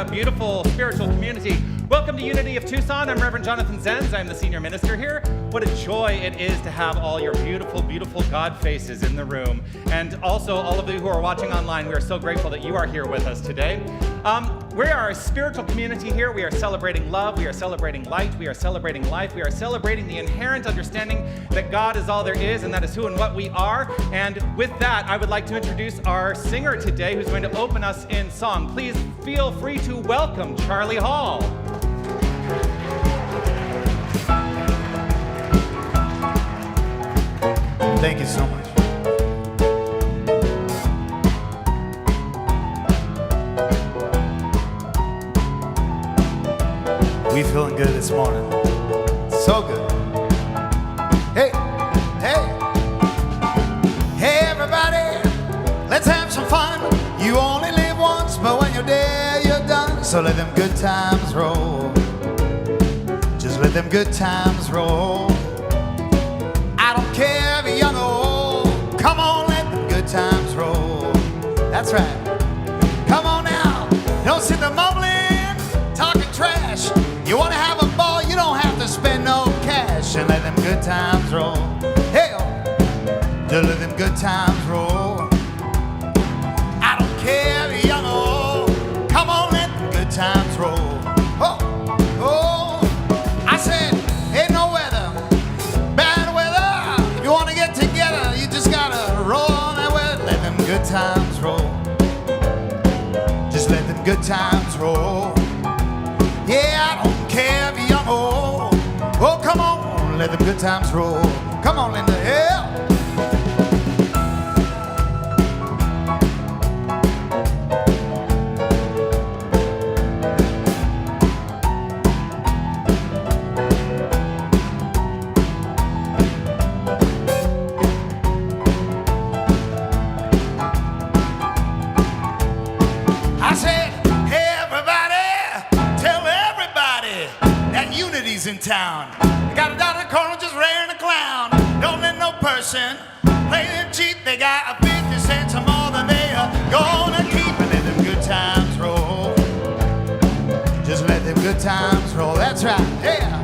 beautiful spiritual community. Welcome to Unity of Tucson. I'm Reverend Jonathan Zenz. I'm the senior minister here. What a joy it is to have all your beautiful, beautiful God faces in the room. And also all of you who are watching online, we are so grateful that you are here with us today. We are a spiritual community here. We are celebrating love. We are celebrating light. We are celebrating life. We are celebrating the inherent understanding that God is all there is, and that is who and what we are. And with that, I would like to introduce our singer today, who's going to open us in song. Please feel free to welcome Charlie Hall. Thank you so much. We feeling good this morning. So good. Hey, hey, hey everybody, let's have some fun. You only live once, but when you're dead, you're done. So let them good times roll. Just let them good times roll. I don't care if you're young or old. Come on, let them good times roll. That's right. Come on now. Don't sit there mumbling, talking trash. You want to have a ball, you don't have to spend no cash. And let them good times roll. Hey, just let them good times roll. I don't care if you're young or old. Come on, let them good times roll. Oh, oh, I said, ain't no weather, bad weather. If you want to get together, you just got to roll on that weather. Let them good times roll. Just let them good times roll. Yeah, I don't care if you're young or old. Oh, come on, let them good times roll. Come on, Linda, yeah. I said, hey, everybody, tell everybody that Unity's in town. They got a dot in the corner just raring a clown. Don't let no person play them cheap. They got a 50 cents or more than they are gonna keep. And let them good times roll. Just let them good times roll. That's right, yeah.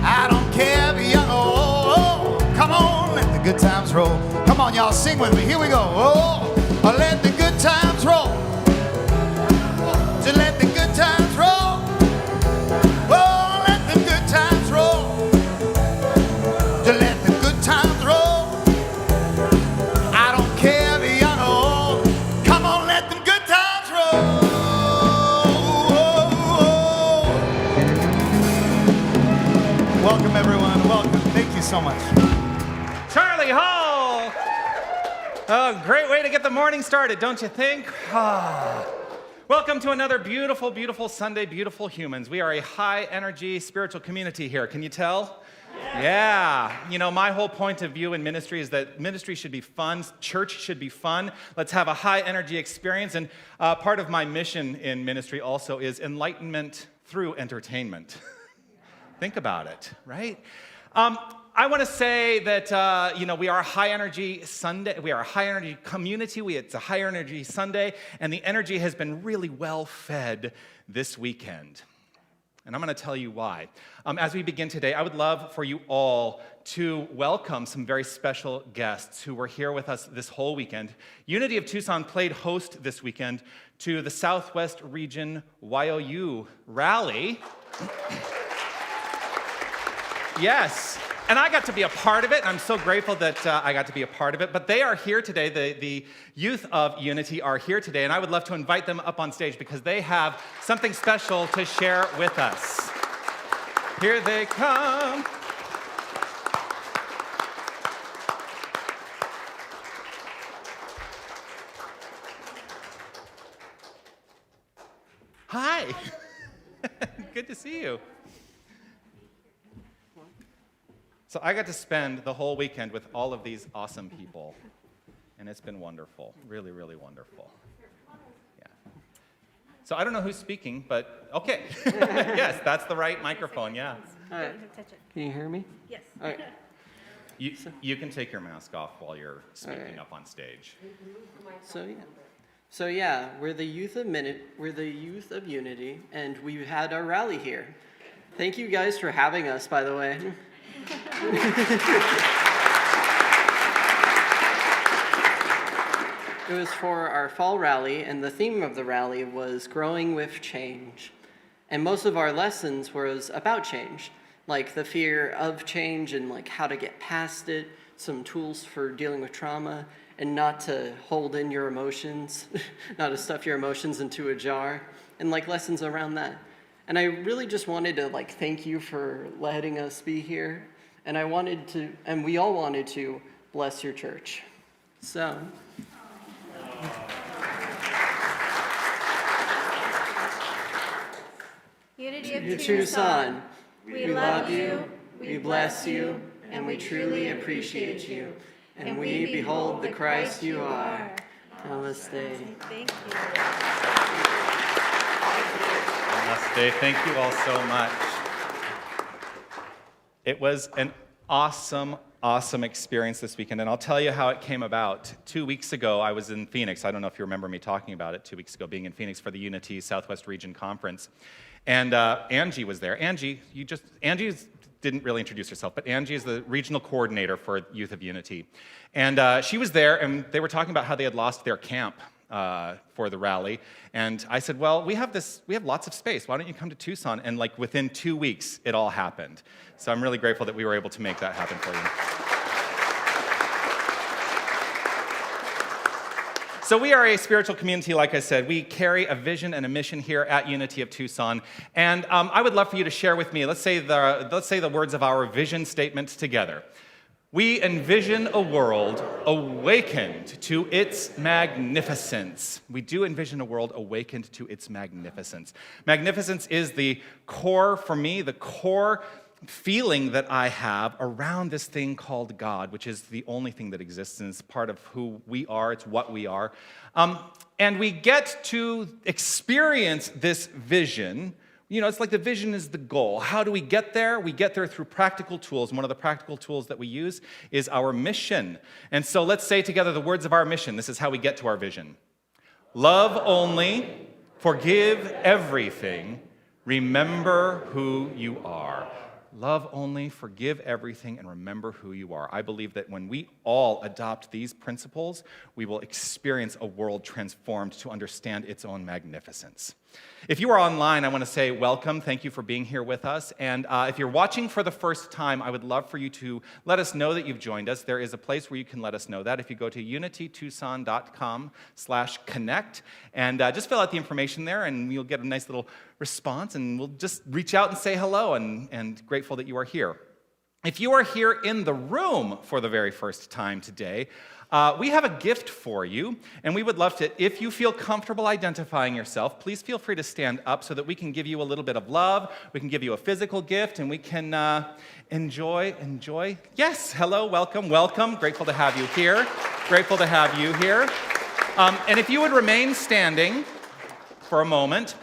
I don't care if you're young or old. Come on, let the good times roll. Come on, y'all, sing with me. Here we go. Oh, let the good times roll. Just let the good times roll. Oh, let the good times roll. Just let the good times roll. I don't care if you're young or old. Come on, let them good times roll. Welcome, everyone. Welcome. Thank you so much. Charlie Hall! Oh, great way to get the morning started, don't you think? Welcome to another beautiful, beautiful Sunday, beautiful humans. We are a high-energy spiritual community here. Can you tell? Yeah. You know, my whole point of view in ministry is that ministry should be fun, church should be fun. Let's have a high-energy experience. And part of my mission in ministry also is enlightenment through entertainment. Think about it, right? I want to say that, we are a high-energy Sunday. We are a high-energy community. It's a high-energy Sunday, and the energy has been really well-fed this weekend. And I'm going to tell you why. As we begin today, I would love for you all to welcome some very special guests who were here with us this whole weekend. Unity of Tucson played host this weekend to the Southwest Region YOU Rally. Yes. And I got to be a part of it, and I'm so grateful that I got to be a part of it. But they are here today. The youth of Unity are here today, and I would love to invite them up on stage because they have something special to share with us. Here they come. Hi. Good to see you. So I got to spend the whole weekend with all of these awesome people, and it's been wonderful, really, really wonderful. Yeah. So I don't know who's speaking, but okay. Yes, that's the right microphone, yeah. All right. Can you hear me? Yes. All right. You can take your mask off while you're speaking right. up on stage. So yeah. So yeah, we're the youth of Unity, and we had our rally here. Thank you guys for having us, by the way. It was for our fall rally, and the theme of the rally was growing with change. And most of our lessons was about change, like the fear of change and like how to get past it, some tools for dealing with trauma, and not to hold in your emotions, not to stuff your emotions into a jar, and like lessons around that. And I really just wanted to like thank you for letting us be here, and we all wanted to bless your church. So. Unity of Tucson, Tucson, we love you, we bless you, and we truly appreciate you. And we behold the Christ you are. Namaste. Thank you. Namaste. Thank you all so much. It was an awesome experience this weekend, and I'll tell you how it came about. 2 weeks ago, I was in Phoenix. I don't know if you remember me talking about it 2 weeks ago, being in Phoenix for the Unity Southwest Region Conference. And Angie was there. Angie didn't really introduce herself, but Angie is the regional coordinator for Youth of Unity. And she was there, and they were talking about how they had lost their camp for the rally. And I said, well, we have lots of space. Why don't you come to Tucson? And like within 2 weeks, it all happened. So I'm really grateful that we were able to make that happen for you. So we are a spiritual community, like I said. We carry a vision and a mission here at Unity of Tucson. And I would love for you to share with me, let's say the words of our vision statement together. We envision a world awakened to its magnificence. We do envision a world awakened to its magnificence. Magnificence is the core, for me, the core feeling that I have around this thing called God, which is the only thing that exists and is part of who we are, it's what we are. And we get to experience this vision. You know, it's like the vision is the goal. How do we get there? We get there through practical tools. And one of the practical tools that we use is our mission. And so let's say together the words of our mission. This is how we get to our vision. Love only, forgive everything, remember who you are. Love only, forgive everything, and remember who you are. I believe that when we all adopt these principles, we will experience a world transformed to understand its own magnificence. If you are online, I want to say welcome. Thank you for being here with us. And if you're watching for the first time, I would love for you to let us know that you've joined us. There is a place where you can let us know that. If you go to unitytucson.com/connect and just fill out the information there, and you'll get a nice little response, and we'll just reach out and say hello, and grateful that you are here. If you are here in the room for the very first time today, we have a gift for you, and we would love to, if you feel comfortable identifying yourself, please feel free to stand up so that we can give you a little bit of love, we can give you a physical gift, and we can enjoy. Yes, hello, welcome, grateful to have you here, and if you would remain standing for a moment,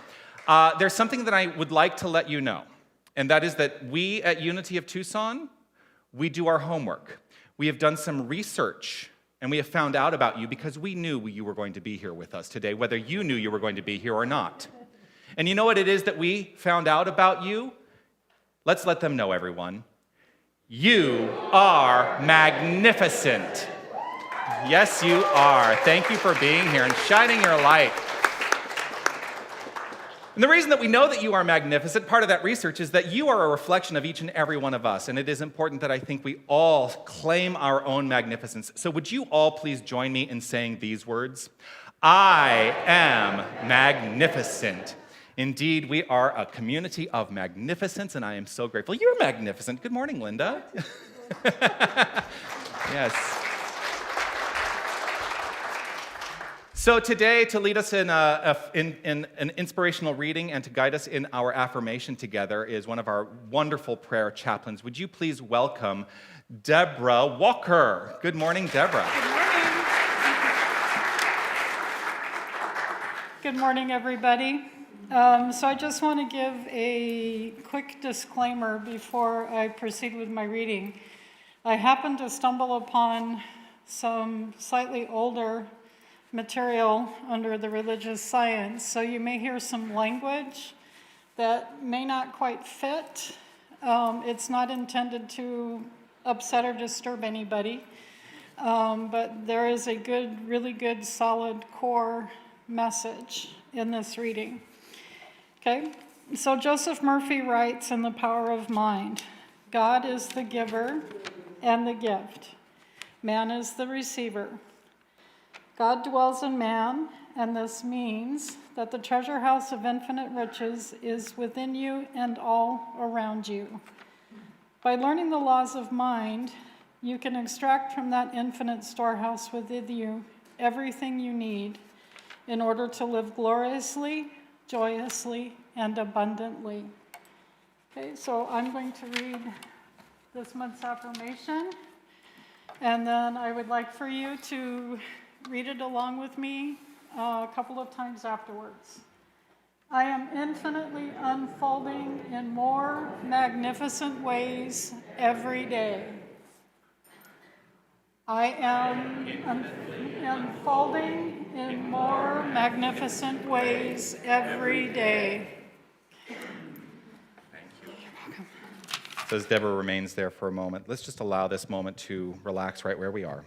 there's something that I would like to let you know, and that is that we at Unity of Tucson, we do our homework. We have done some research, and we have found out about you because we knew you were going to be here with us today, whether you knew you were going to be here or not. And you know what it is that we found out about you? Let's let them know, everyone. You are magnificent. Yes, you are. Thank you for being here and shining your light. And the reason that we know that you are magnificent, part of that research, is that you are a reflection of each and every one of us. And it is important that I think we all claim our own magnificence. So would you all please join me in saying these words? I am magnificent. Indeed, we are a community of magnificence, and I am so grateful. You're magnificent. Good morning, Linda. Yes. So today, to lead us in an inspirational reading and to guide us in our affirmation together is one of our wonderful prayer chaplains. Would you please welcome Deborah Walker. Good morning, Deborah. Good morning. Good morning, everybody. So I just want to give a quick disclaimer before I proceed with my reading. I happened to stumble upon some slightly older material under the religious science, so you may hear some language that may not quite fit. It's not intended to upset or disturb anybody, but there is a really good, solid core message in this reading. Okay, so Joseph Murphy writes in The Power of Mind, God is the giver and the gift. Man is the receiver. God dwells in man, and this means that the treasure house of infinite riches is within you and all around you. By learning the laws of mind, you can extract from that infinite storehouse within you everything you need in order to live gloriously, joyously, and abundantly. Okay, so I'm going to read this month's affirmation, and then I would like for you to read it along with me a couple of times afterwards. I am infinitely unfolding in more magnificent ways every day. I am unfolding in more magnificent ways every day. So as Deborah remains there for a moment, let's just allow this moment to relax right where we are.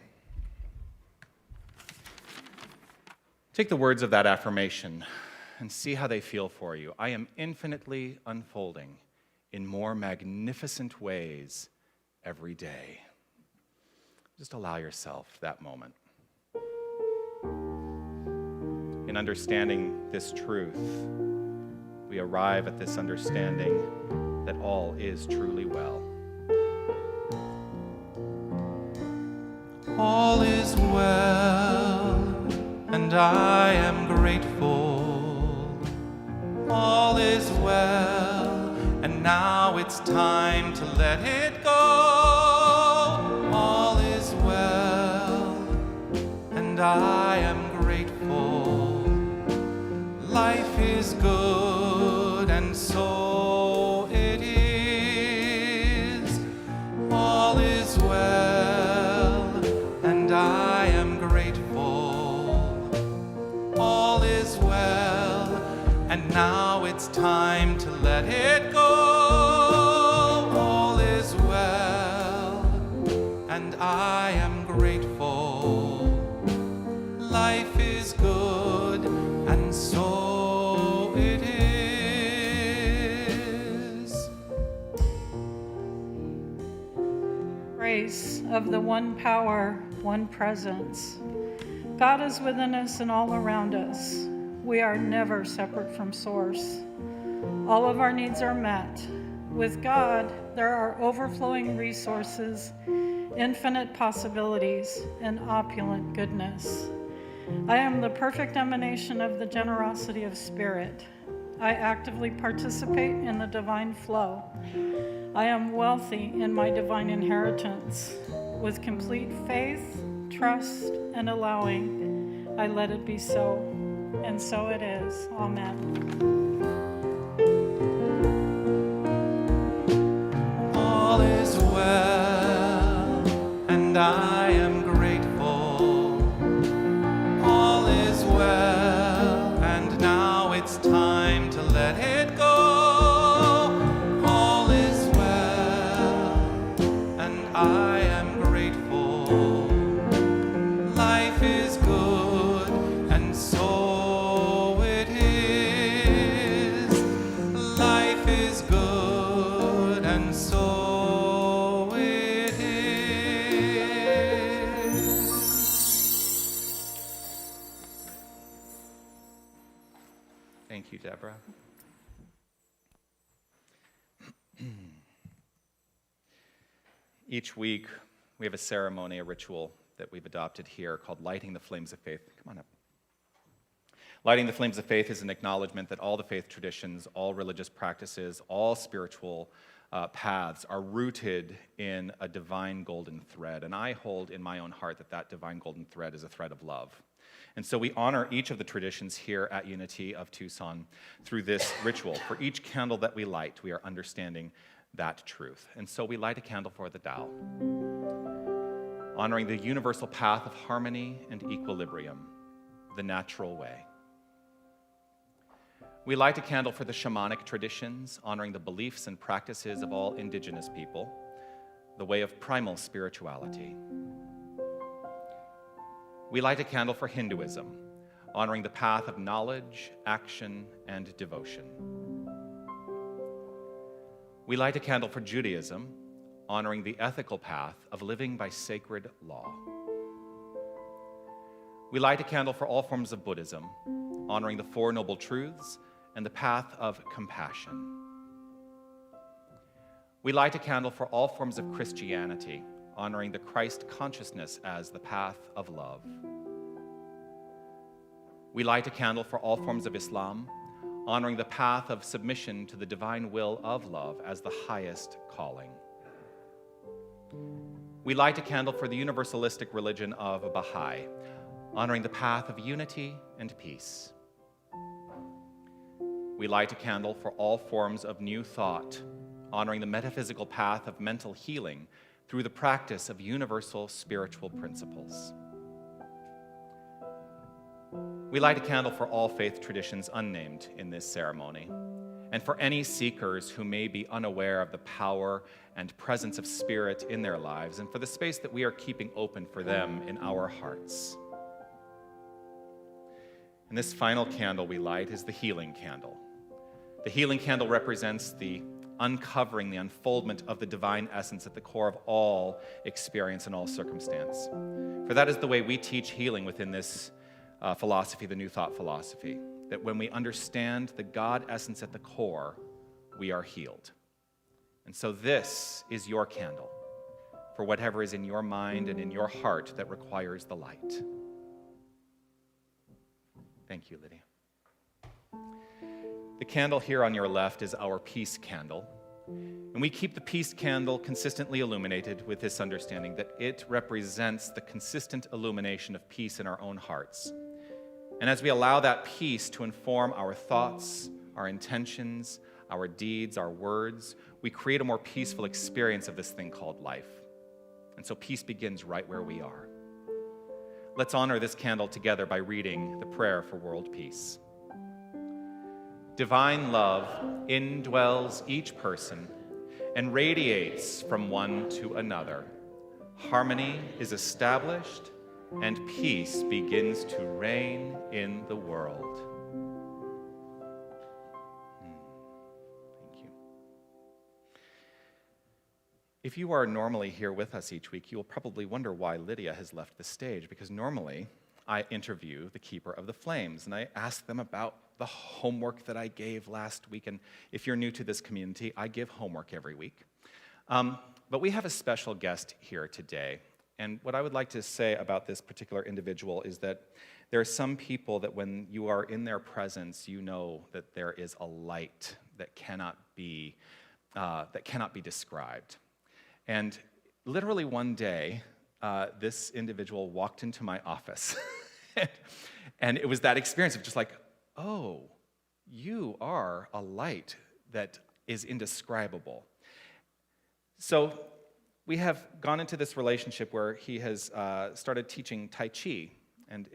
Take the words of that affirmation and see how they feel for you. I am infinitely unfolding in more magnificent ways every day. Just allow yourself that moment. In understanding this truth, we arrive at this understanding that all is truly well. All is well, and I am grateful. All is well, and now it's time to let it go. All is well, and I am grateful. Life is good, and so it is. All is well, and I am grateful. All is well, and now it's time to let it go. All is well, and I am grateful. Life is good, and so it is. Grace of the one power, one presence. God is within us and all around us. We are never separate from Source. All of our needs are met. With God, there are overflowing resources, infinite possibilities, and opulent goodness. I am the perfect emanation of the generosity of Spirit. I actively participate in the divine flow. I am wealthy in my divine inheritance. With complete faith, trust, and allowing, I let it be so. And so it is. Amen. All is well, and I am grateful. All is well, and now it's time to let it go. All is well, and I am grateful. Life is good, and so it is. Life is good, and so it is. Thank you, Deborah. Each week, we have a ceremony, a ritual that we've adopted here called Lighting the Flames of Faith. Come on up. Lighting the Flames of Faith is an acknowledgement that all the faith traditions, all religious practices, all spiritual paths are rooted in a divine golden thread. And I hold in my own heart that that divine golden thread is a thread of love. And so we honor each of the traditions here at Unity of Tucson through this ritual. For each candle that we light, we are understanding that truth. And so we light a candle for the Tao, honoring the universal path of harmony and equilibrium. the natural way. We light a candle for the shamanic traditions, honoring the beliefs and practices of all indigenous people, the way of primal spirituality. We light a candle for Hinduism, honoring the path of knowledge, action, and devotion. We light a candle for Judaism, honoring the ethical path of living by sacred law. We light a candle for all forms of Buddhism, honoring the Four Noble Truths and the path of compassion. We light a candle for all forms of Christianity, honoring the Christ consciousness as the path of love. We light a candle for all forms of Islam, honoring the path of submission to the divine will of love as the highest calling. We light a candle for the universalistic religion of Baha'i, honoring the path of unity and peace. We light a candle for all forms of new thought, honoring the metaphysical path of mental healing through the practice of universal spiritual principles. We light a candle for all faith traditions unnamed in this ceremony, and for any seekers who may be unaware of the power and presence of spirit in their lives, and for the space that we are keeping open for them in our hearts. And this final candle we light is the healing candle. The healing candle represents the uncovering, the unfoldment of the divine essence at the core of all experience and all circumstance. For that is the way we teach healing within this philosophy, the New Thought philosophy, that when we understand the God essence at the core, we are healed. And so this is your candle for whatever is in your mind and in your heart that requires the light. Thank you, Lydia. The candle here on your left is our peace candle. And we keep the peace candle consistently illuminated with this understanding that it represents the consistent illumination of peace in our own hearts. And as we allow that peace to inform our thoughts, our intentions, our deeds, our words, we create a more peaceful experience of this thing called life. And so peace begins right where we are. Let's honor this candle together by reading the prayer for world peace. Divine love indwells each person and radiates from one to another. Harmony is established and peace begins to reign in the world. Thank you. If you are normally here with us each week, you will probably wonder why Lydia has left the stage, because normally I interview the keeper of the flames, and I ask them about the homework that I gave last week. And if you're new to this community, I give homework every week. But we have a special guest here today. And what I would like to say about this particular individual is that there are some people that when you are in their presence, you know that there is a light that cannot be described. And literally one day, this individual walked into my office. And it was that experience of just like, oh, you are a light that is indescribable. So we have gone into this relationship where he has started teaching Tai Chi and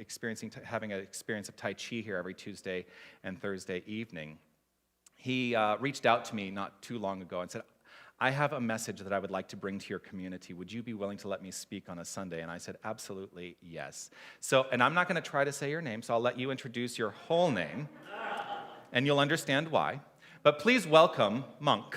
having an experience of Tai Chi here every Tuesday and Thursday evening. He reached out to me not too long ago and said, I have a message that I would like to bring to your community. Would you be willing to let me speak on a Sunday? And I said, absolutely, yes. So, and I'm not going to try to say your name, so I'll let you introduce your whole name, and you'll understand why. But please welcome Monk.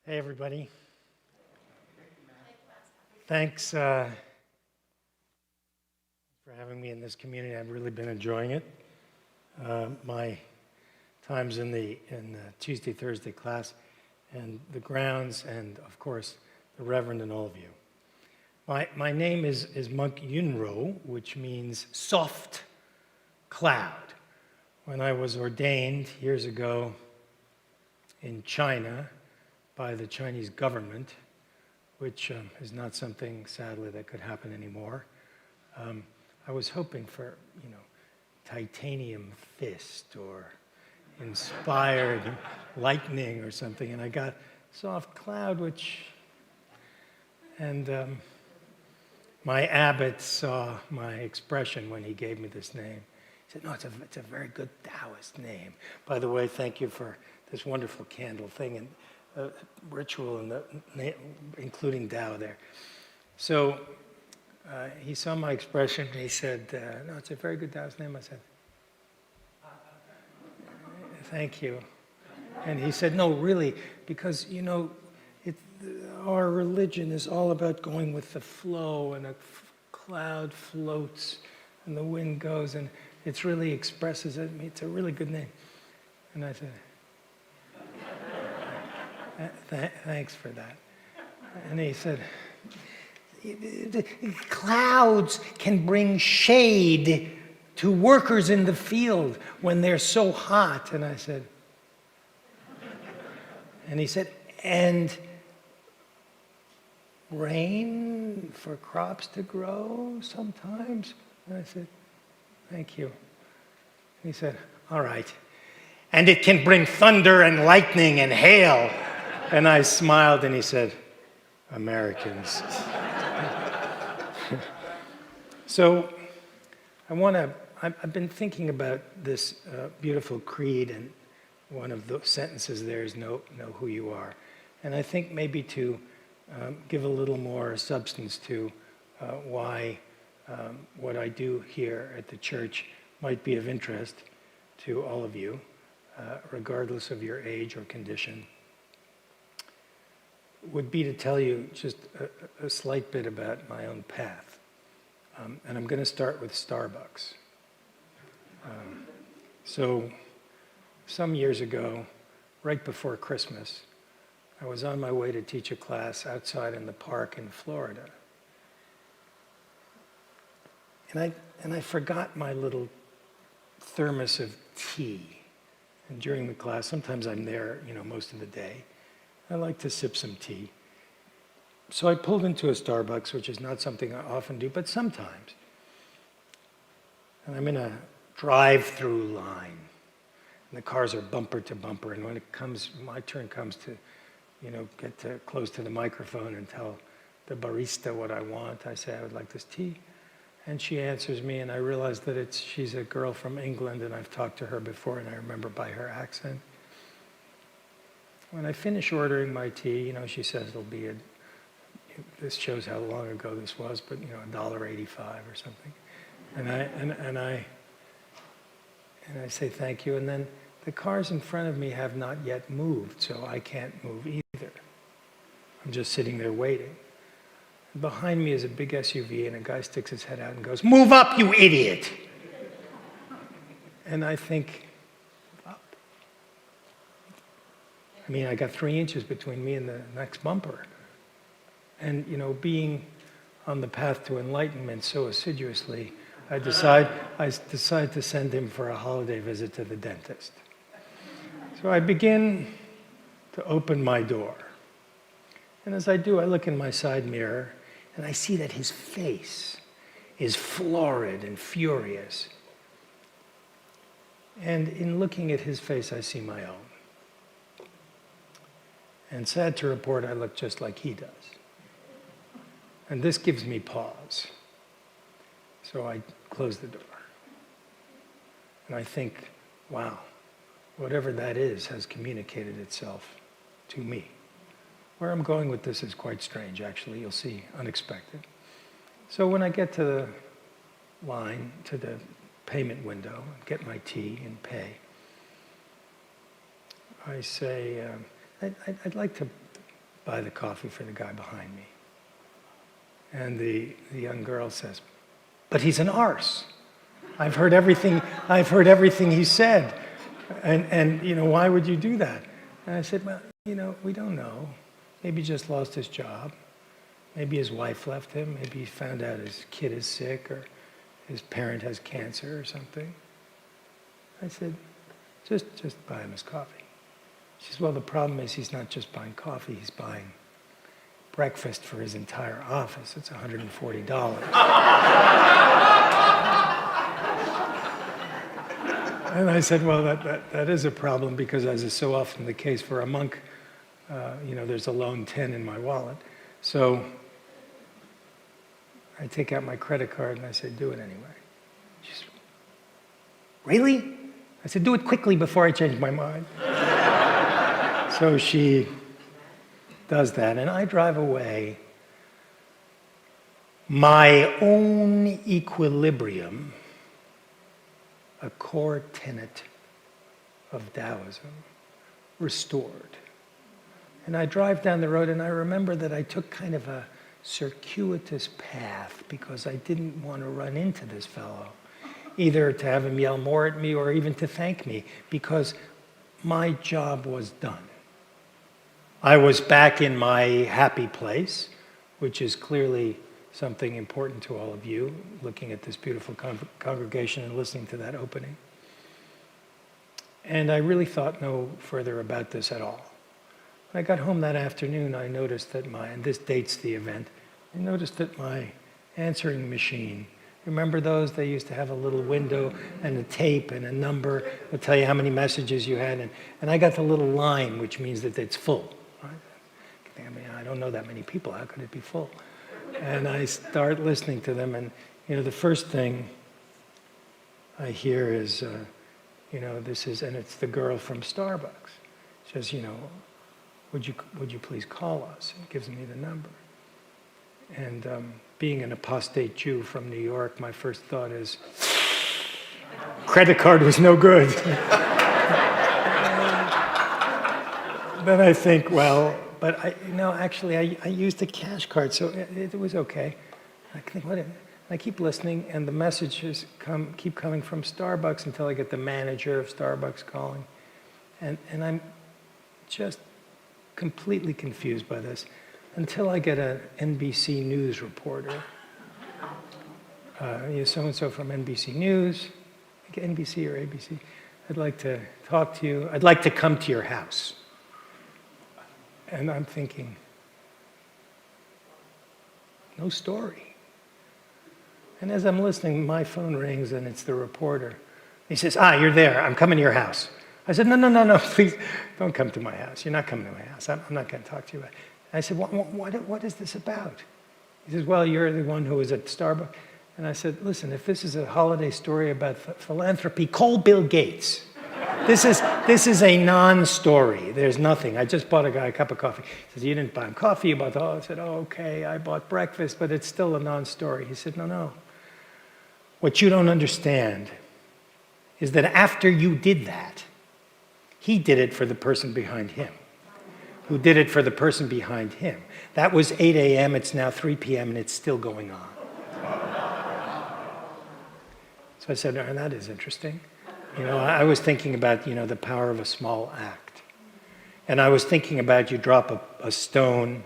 Hey, everybody. Thanks for having me in this community. I've really been enjoying it. My times in the Tuesday, Thursday class, and the grounds, and of course, the Reverend and all of you. My name is Monk Yunro, which means soft cloud. When I was ordained years ago in China by the Chinese government, which is not something, sadly, that could happen anymore. I was hoping for, titanium fist or, inspired, lightning or something, and I got soft cloud, and my abbot saw my expression when he gave me this name. He said, no, it's a very good Taoist name. By the way, thank you for this wonderful candle thing and ritual, and including Tao there. So he saw my expression and he said, no, it's a very good Taoist name. I said, thank you. And he said, no, really, because, you know, our religion is all about going with the flow, and a cloud floats and the wind goes, and it really expresses it. It's a really good name. And I said, thanks for that. And he said, clouds can bring shade to workers in the field when they're so hot. And I said, and he said, and rain for crops to grow sometimes? And I said, thank you. And he said, all right. And it can bring thunder and lightning and hail. And I smiled and he said, Americans. So I've been thinking about this beautiful creed, and one of the sentences there is know who you are. And I think maybe to give a little more substance to why what I do here at the church might be of interest to all of you, regardless of your age or condition, would be to tell you just a slight bit about my own path. And I'm going to start with Starbucks. So some years ago, right before Christmas, I was on my way to teach a class outside in the park in Florida. And I forgot my little thermos of tea. And during the class, sometimes I'm there, most of the day. I like to sip some tea. So I pulled into a Starbucks, which is not something I often do, but sometimes. And I'm in a drive-through line. And the cars are bumper to bumper. And when my turn comes to, get close to the microphone and tell the barista what I want, I say, I would like this tea. And she answers me, and I realize that she's a girl from England, and I've talked to her before, and I remember by her accent. When I finish ordering my tea, she says it'll be this shows how long ago this was, but $1.85 or something. And I say thank you, and then the cars in front of me have not yet moved, so I can't move either. I'm just sitting there waiting. Behind me is a big SUV, and a guy sticks his head out and goes, "Move up, you idiot!" And I think, up. I got 3 inches between me and the next bumper. And, being on the path to enlightenment so assiduously, I decide to send him for a holiday visit to the dentist. So I begin to open my door. And as I do, I look in my side mirror, and I see that his face is florid and furious. And in looking at his face, I see my own. And sad to report, I look just like he does. And this gives me pause. So I close the door. And I think, wow, whatever that is has communicated itself to me. Where I'm going with this is quite strange, actually. You'll see, unexpected. So when I get to the line, to the payment window, get my tea and pay, I say, I'd like to buy the coffee for the guy behind me. And the young girl says, "But he's an arse. I've heard everything he said. And why would you do that?" And I said, "Well, we don't know. Maybe he just lost his job. Maybe his wife left him. Maybe he found out his kid is sick, or his parent has cancer or something." I said, just buy him his coffee. She says, "Well, the problem is he's not just buying coffee, he's buying breakfast for his entire office. It's $140. And I said, well, that is a problem because, as is so often the case for a monk, there's a lone 10 in my wallet. So I take out my credit card and I say, do it anyway. She said, really? I said, do it quickly before I change my mind. So she does that, and I drive away. My own equilibrium, a core tenet of Taoism, restored. And I drive down the road, and I remember that I took kind of a circuitous path because I didn't want to run into this fellow, either to have him yell more at me or even to thank me, because my job was done. I was back in my happy place, which is clearly something important to all of you, looking at this beautiful congregation and listening to that opening. And I really thought no further about this at all. When I got home that afternoon, I noticed that and this dates the event, I noticed that my answering machine, remember those? They used to have a little window and a tape and a number that tell you how many messages you had. And I got the little line, which means that it's full. Right? I mean, I don't know that many people. How could it be full? And I start listening to them, and the first thing I hear is, this is, and it's the girl from Starbucks. She says, would you please call us? And gives me the number. And being an apostate Jew from New York, my first thought is, credit card was no good. Then I think, well, but actually I used a cash card, so it was okay. I think, I keep listening, and the messages keep coming from Starbucks until I get the manager of Starbucks calling. And I'm just completely confused by this until I get an NBC News reporter. So-and-so from NBC News, NBC or ABC. I'd like to talk to you. I'd like to come to your house. And I'm thinking, no story. And as I'm listening, my phone rings and it's the reporter. He says, you're there. I'm coming to your house. I said, no, please don't come to my house. You're not coming to my house. I'm not going to talk to you about it. I said, what is this about? He says, well, you're the one who was at Starbucks. And I said, listen, if this is a holiday story about philanthropy, call Bill Gates. This is a non-story. There's nothing. I just bought a guy a cup of coffee. He says, you didn't buy him coffee, you bought the I said, okay, I bought breakfast, but it's still a non-story. He said, no. What you don't understand is that after you did that, he did it for the person behind him, who did it for the person behind him. That was 8 a.m., it's now 3 p.m., and it's still going on. So I said, that is interesting. I was thinking about, the power of a small act. And I was thinking about you drop a stone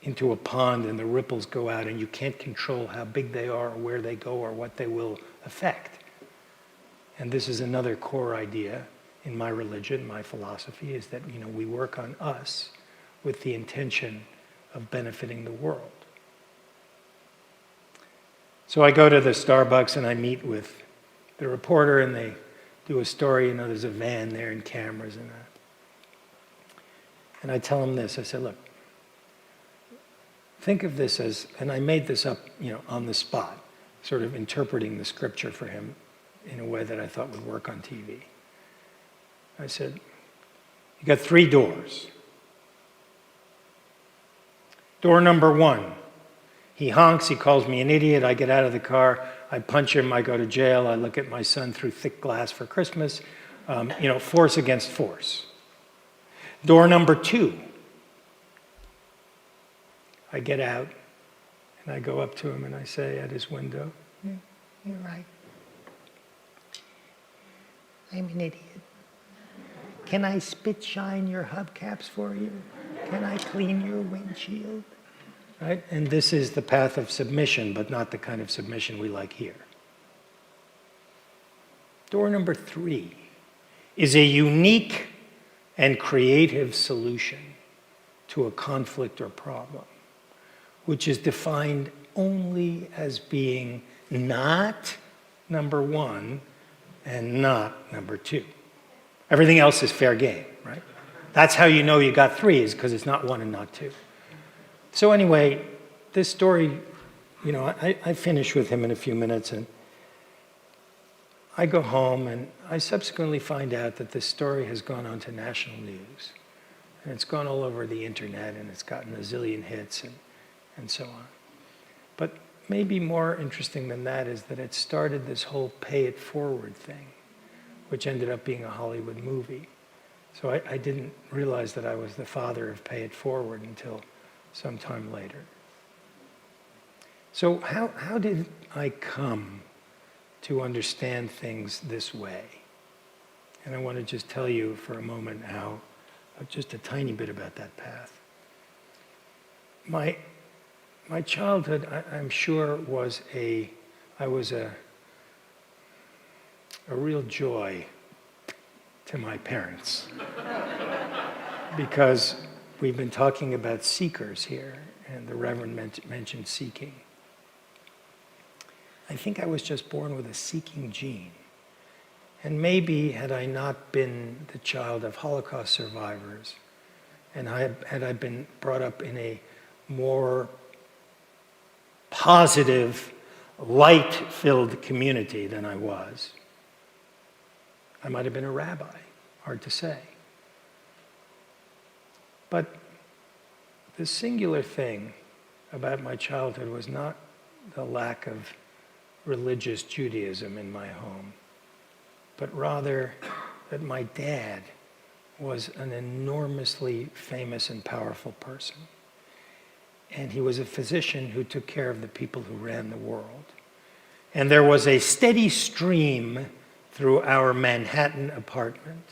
into a pond and the ripples go out and you can't control how big they are or where they go or what they will affect. And this is another core idea in my religion, my philosophy, is that, we work on us with the intention of benefiting the world. So I go to the Starbucks and I meet with the reporter and they do a story, there's a van there and cameras and that. And I tell him this, I said, look, think of this as, and I made this up, on the spot, sort of interpreting the scripture for him in a way that I thought would work on TV. I said, you got 3 doors. Door number 1, he honks, he calls me an idiot, I get out of the car, I punch him, I go to jail, I look at my son through thick glass for Christmas, force against force. Door number 2, I get out and I go up to him and I say at his window, you're right. I'm an idiot. Can I spit shine your hubcaps for you? Can I clean your windshield? Right? And this is the path of submission, but not the kind of submission we like here. Door number 3 is a unique and creative solution to a conflict or problem, which is defined only as being not number 1, and not number 2. Everything else is fair game, right? That's how you know you got 3, is because it's not 1 and not 2. So anyway, this story, I finish with him in a few minutes, and I go home, and I subsequently find out that this story has gone on to national news. And it's gone all over the internet, and it's gotten a zillion hits, and so on. But maybe more interesting than that is that it started this whole pay it forward thing, which ended up being a Hollywood movie. So I didn't realize that I was the father of Pay It Forward until some time later. So how did I come to understand things this way? And I want to just tell you for a moment how, just a tiny bit about that path. My childhood, I'm sure, was a real joy to my parents. Because we've been talking about seekers here, and the Reverend mentioned seeking. I think I was just born with a seeking gene. And maybe had I not been the child of Holocaust survivors, and had I been brought up in a more positive, light-filled community than I was, I might have been a rabbi, hard to say. But the singular thing about my childhood was not the lack of religious Judaism in my home, but rather that my dad was an enormously famous and powerful person. And he was a physician who took care of the people who ran the world. And there was a steady stream through our Manhattan apartment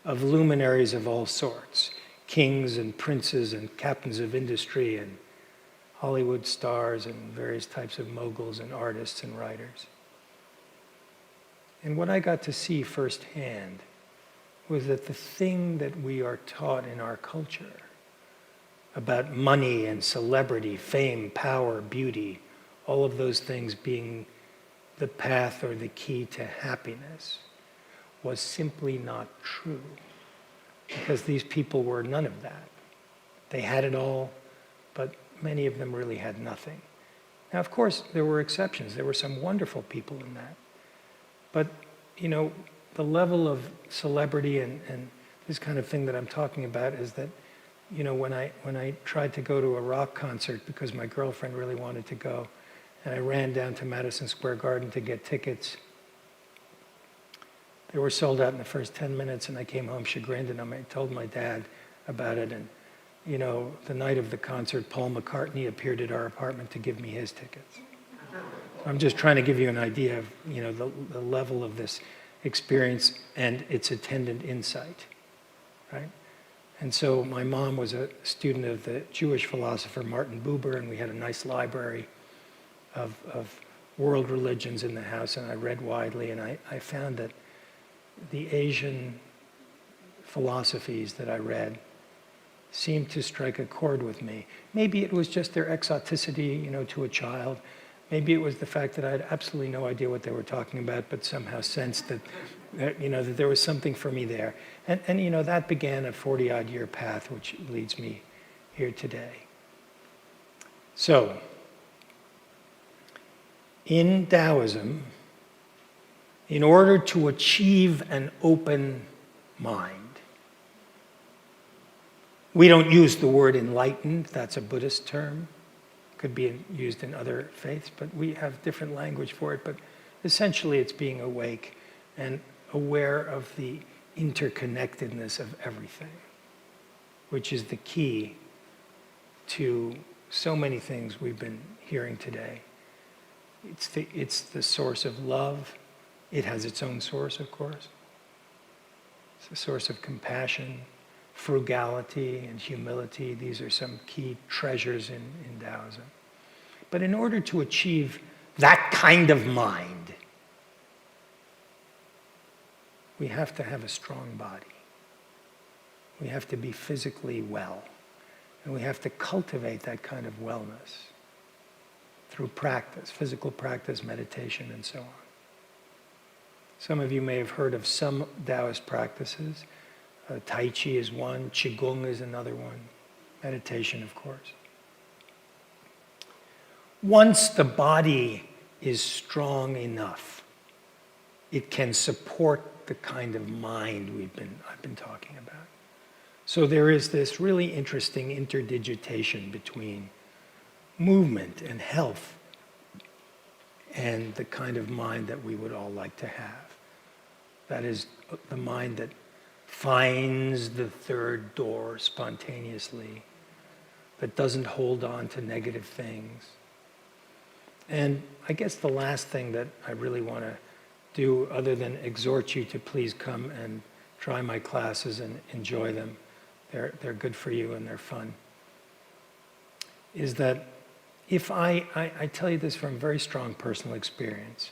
of luminaries of all sorts, kings and princes and captains of industry and Hollywood stars and various types of moguls and artists and writers. And what I got to see firsthand was that the thing that we are taught in our culture about money and celebrity, fame, power, beauty, all of those things being the path or the key to happiness, was simply not true. Because these people were none of that. They had it all, but many of them really had nothing. Now, of course, there were exceptions. There were some wonderful people in that. But, the level of celebrity and this kind of thing that I'm talking about is that, when I tried to go to a rock concert because my girlfriend really wanted to go, and I ran down to Madison Square Garden to get tickets, they were sold out in the first 10 minutes, and I came home chagrined, and I told my dad about it. And, the night of the concert, Paul McCartney appeared at our apartment to give me his tickets. I'm just trying to give you an idea of, the level of this experience and its attendant insight, right? And so my mom was a student of the Jewish philosopher Martin Buber, and we had a nice library of world religions in the house, and I read widely, and I found that the Asian philosophies that I read seemed to strike a chord with me. Maybe it was just their exoticity, to a child. Maybe it was the fact that I had absolutely no idea what they were talking about, but somehow sensed that there was something for me there. And that began a 40-odd year path, which leads me here today. So, in Taoism, in order to achieve an open mind, we don't use the word enlightened, that's a Buddhist term. Could be used in other faiths, but we have different language for it. But essentially it's being awake and aware of the interconnectedness of everything, which is the key to so many things we've been hearing today. It's the source of love. It has its own source, of course. It's a source of compassion, frugality, and humility. These are some key treasures in Taoism. But in order to achieve that kind of mind, we have to have a strong body. We have to be physically well. And we have to cultivate that kind of wellness through practice, physical practice, meditation, and so on. Some of you may have heard of some Taoist practices. Tai Chi is one, Qigong is another one, meditation, of course. Once the body is strong enough, it can support the kind of mind I've been talking about. So there is this really interesting interdigitation between movement and health and the kind of mind that we would all like to have. That is the mind that finds the third door spontaneously, that doesn't hold on to negative things. And I guess the last thing that I really want to do, other than exhort you to please come and try my classes and enjoy them, they're good for you and they're fun, is that if I tell you this from very strong personal experience.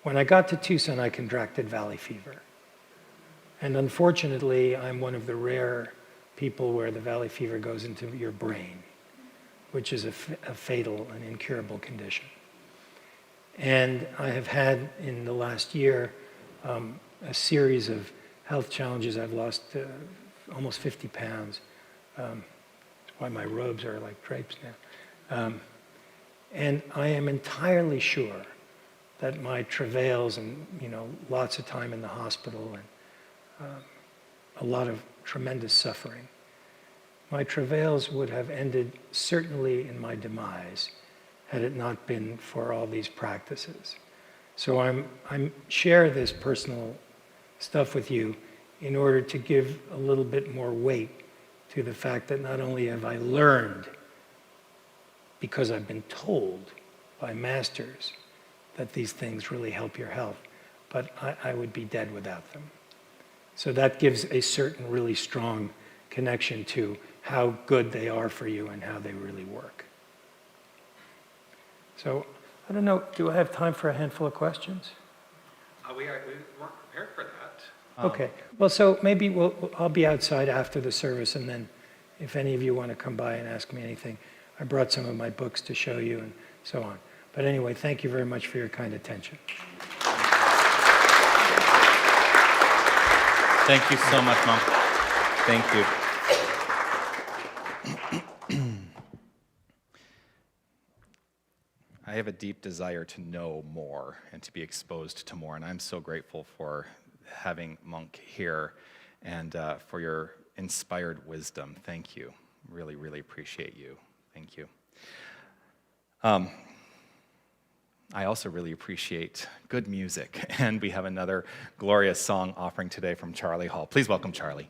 When I got to Tucson, I contracted valley fever. And unfortunately, I'm one of the rare people where the valley fever goes into your brain, which is a fatal and incurable condition. And I have had, in the last year, a series of health challenges. I've lost almost 50 pounds. Why my robes are like drapes now. And I am entirely sure that my travails and, lots of time in the hospital and a lot of tremendous suffering, my travails would have ended certainly in my demise had it not been for all these practices. So I'm share this personal stuff with you in order to give a little bit more weight to the fact that not only have I learned, because I've been told by masters that these things really help your health, but I would be dead without them. So that gives a certain really strong connection to how good they are for you and how they really work. So, I don't know, do I have time for a handful of questions? We weren't prepared for that. Okay, well, so maybe I'll be outside after the service, and then if any of you want to come by and ask me anything, I brought some of my books to show you and so on. But anyway, thank you very much for your kind attention. Thank you so much, Monk. Thank you. I have a deep desire to know more and to be exposed to more, and I'm so grateful for having Monk here and for your inspired wisdom. Thank you. Really, really appreciate you. Thank you. I also really appreciate good music, and we have another glorious song offering today from Charlie Hall. Please welcome Charlie.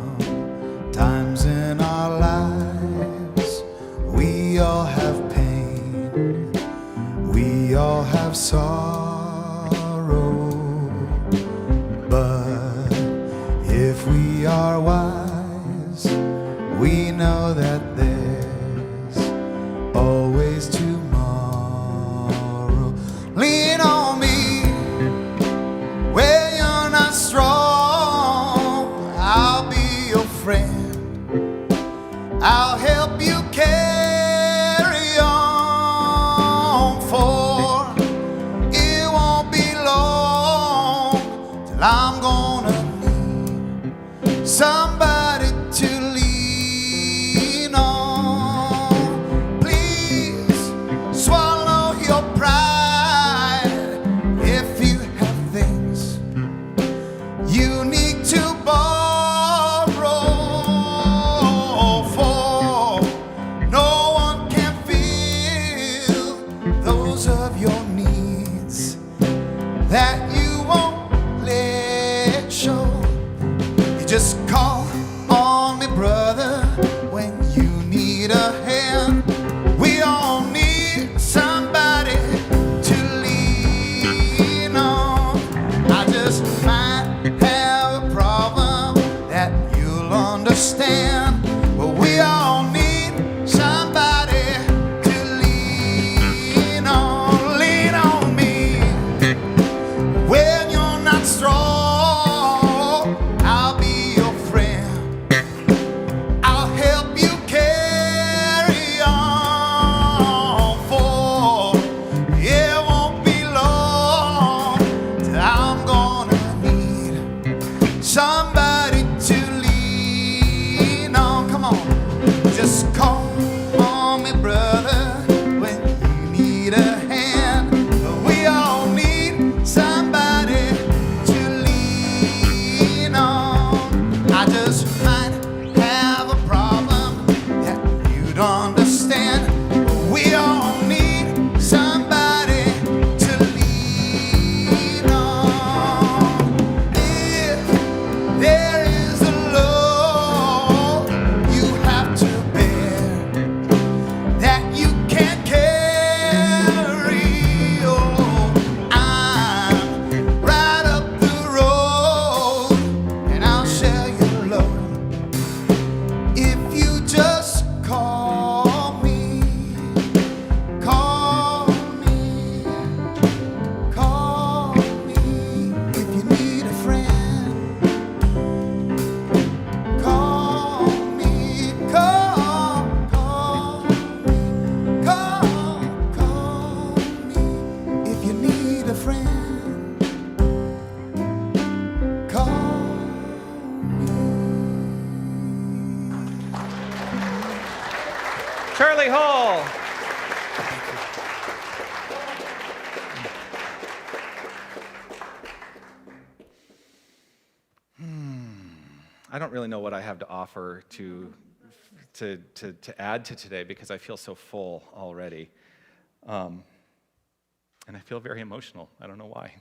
Sometimes in our lives, we all have pain, we all have sorrow, but if we are wise, we know that there's always tomorrow. Lean on me where you're not strong, I'll be your friend, I'll help you carry on, for it won't be long till I'm gonna need somebody to lean on. Please swallow your pride if you have things you need to borrow, for no one can fill those of your needs that you won't let me, brother, when you need a hand. We all need somebody to lean on. I just might have a problem that you don't understand. We all need somebody to lean on. If there is a load you have to bear that you can't carry, oh, I'm right up the road and I'll share your load if you just call me, call me, call me if you need a friend. Call me, call me if you need a friend. Call me. Charlie Hall. I don't really know what I have to offer to add to today because I feel so full already. And I feel very emotional. I don't know why.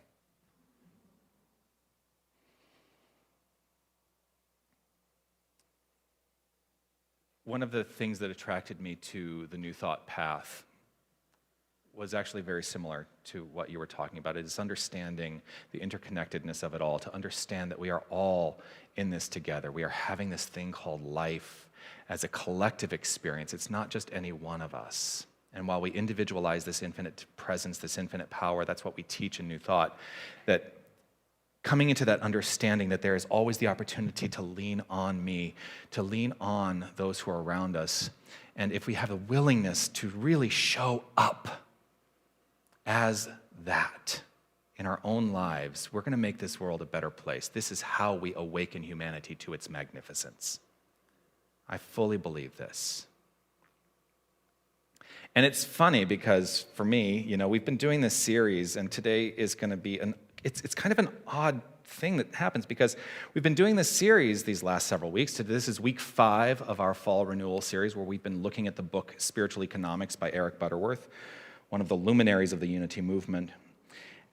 One of the things that attracted me to the New Thought path was actually very similar to what you were talking about. It is understanding the interconnectedness of it all, to understand that we are all in this together. We are having this thing called life as a collective experience. It's not just any one of us. And while we individualize this infinite presence, this infinite power, that's what we teach in New Thought, that coming into that understanding that there is always the opportunity to lean on me, to lean on those who are around us. And if we have a willingness to really show up as that in our own lives, we're going to make this world a better place. This is how we awaken humanity to its magnificence. I fully believe this. And it's funny because for me, you know, we've been doing this series, and today is going to be it's kind of an odd thing that happens because we've been doing this series these last several weeks. This is week 5 of our fall renewal series where we've been looking at the book Spiritual Economics by Eric Butterworth, one of the luminaries of the Unity movement.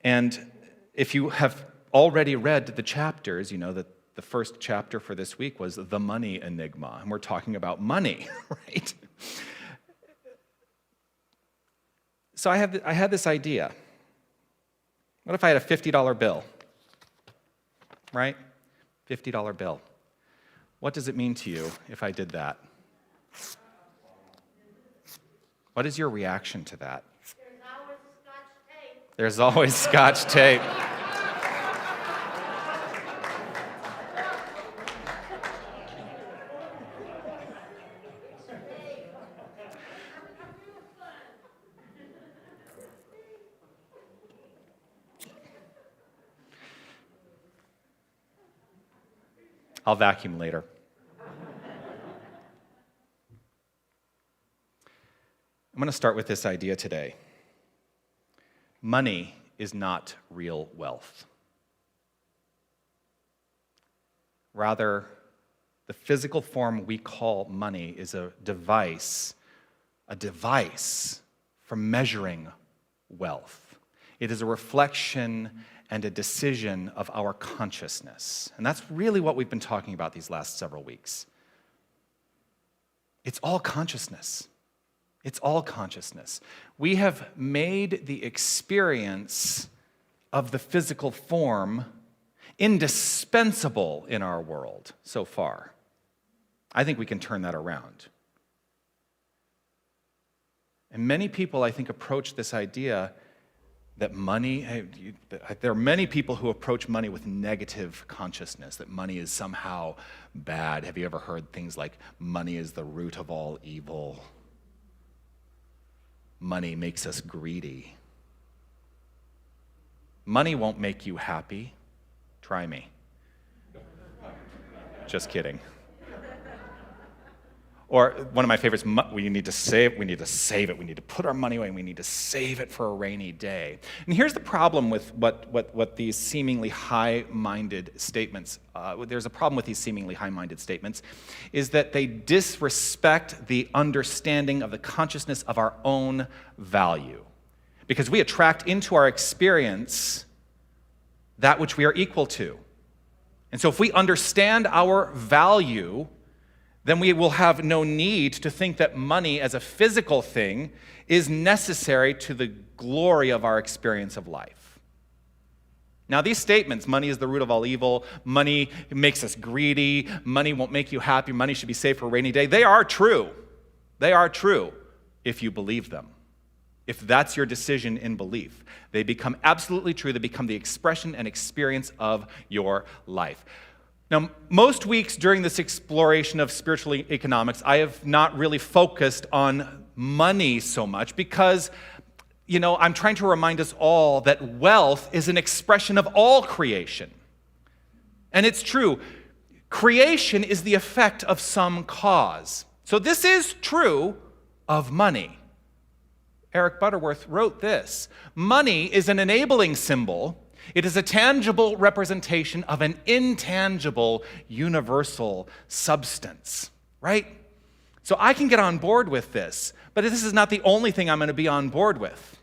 And if you have already read the chapters, you know that the first chapter for this week was The Money Enigma, and we're talking about money, right? So I had this idea. What if I had a $50 bill, right? $50 bill. What does it mean to you if I did that? What is your reaction to that? There's always Scotch tape. I'll vacuum later. I'm going to start with this idea today. Money is not real wealth. Rather, the physical form we call money is a device for measuring wealth. It is a reflection and a decision of our consciousness. And that's really what we've been talking about these last several weeks. It's all consciousness. It's all consciousness. We have made the experience of the physical form indispensable in our world so far. I think we can turn that around. And many people, I think, approach this idea that money, there are many people who approach money with negative consciousness, that money is somehow bad. Have you ever heard things like, money is the root of all evil? Money makes us greedy. Money won't make you happy. Try me. Just kidding. Or one of my favorites, we need to save it, we need to put our money away, and we need to save it for a rainy day. And here's the problem with what these seemingly high-minded statements, there's a problem with these seemingly high-minded statements, is that they disrespect the understanding of the consciousness of our own value. Because we attract into our experience that which we are equal to. And so if we understand our value, then we will have no need to think that money as a physical thing is necessary to the glory of our experience of life. Now, these statements, money is the root of all evil, money makes us greedy, money won't make you happy, money should be saved for a rainy day, they are true. They are true if you believe them. If that's your decision in belief, they become absolutely true. They become the expression and experience of your life. Now, most weeks during this exploration of spiritual economics, I have not really focused on money so much because, I'm trying to remind us all that wealth is an expression of all creation. And it's true. Creation is the effect of some cause. So this is true of money. Eric Butterworth wrote this: money is an enabling symbol. It is a tangible representation of an intangible universal substance, right? So I can get on board with this, but this is not the only thing I'm going to be on board with.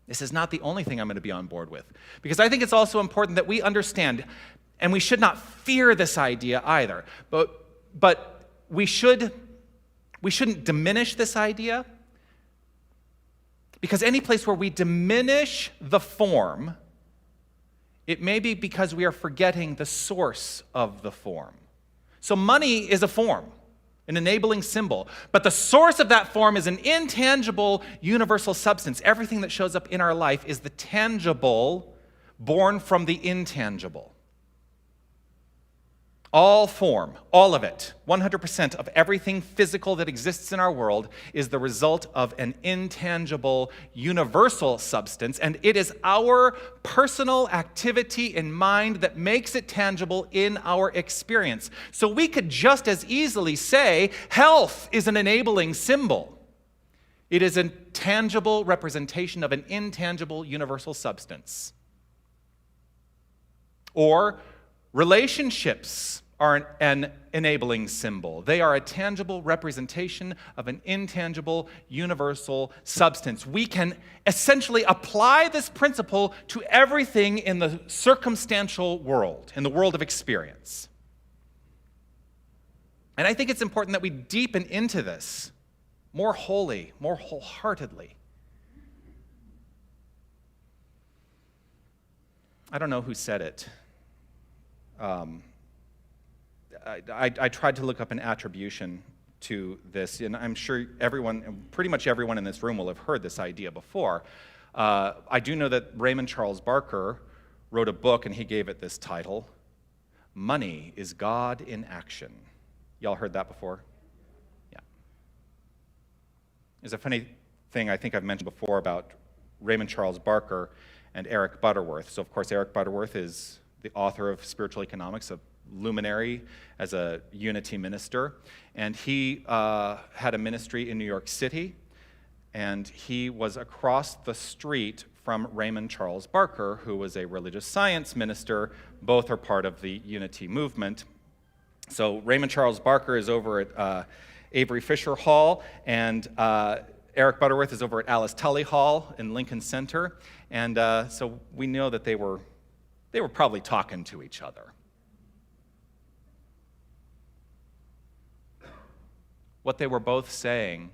This is not the only thing I'm going to be on board with. Because I think it's also important that we understand, and we should not fear this idea either, but we shouldn't diminish this idea. Because any place where we diminish the form, it may be because we are forgetting the source of the form. So money is a form, an enabling symbol, but the source of that form is an intangible universal substance. Everything that shows up in our life is the tangible born from the intangible. All form, all of it, 100% of everything physical that exists in our world is the result of an intangible, universal substance, and it is our personal activity in mind that makes it tangible in our experience. So we could just as easily say health is an enabling symbol. It is a tangible representation of an intangible, universal substance. Or relationships are an enabling symbol. They are a tangible representation of an intangible, universal substance. We can essentially apply this principle to everything in the circumstantial world, in the world of experience. And I think it's important that we deepen into this more wholly, more wholeheartedly. I don't know who said it. I tried to look up an attribution to this, and I'm sure pretty much everyone in this room will have heard this idea before. I do know that Raymond Charles Barker wrote a book, and he gave it this title, Money is God in Action. Y'all heard that before? Yeah. There's a funny thing I think I've mentioned before about Raymond Charles Barker and Eric Butterworth. So, of course, Eric Butterworth is the author of Spiritual Economics, a luminary as a Unity minister. And he had a ministry in New York City, and he was across the street from Raymond Charles Barker, who was a religious science minister. Both are part of the Unity movement. So Raymond Charles Barker is over at Avery Fisher Hall, and Eric Butterworth is over at Alice Tully Hall in Lincoln Center. And so we know that they were probably talking to each other. What they were both saying,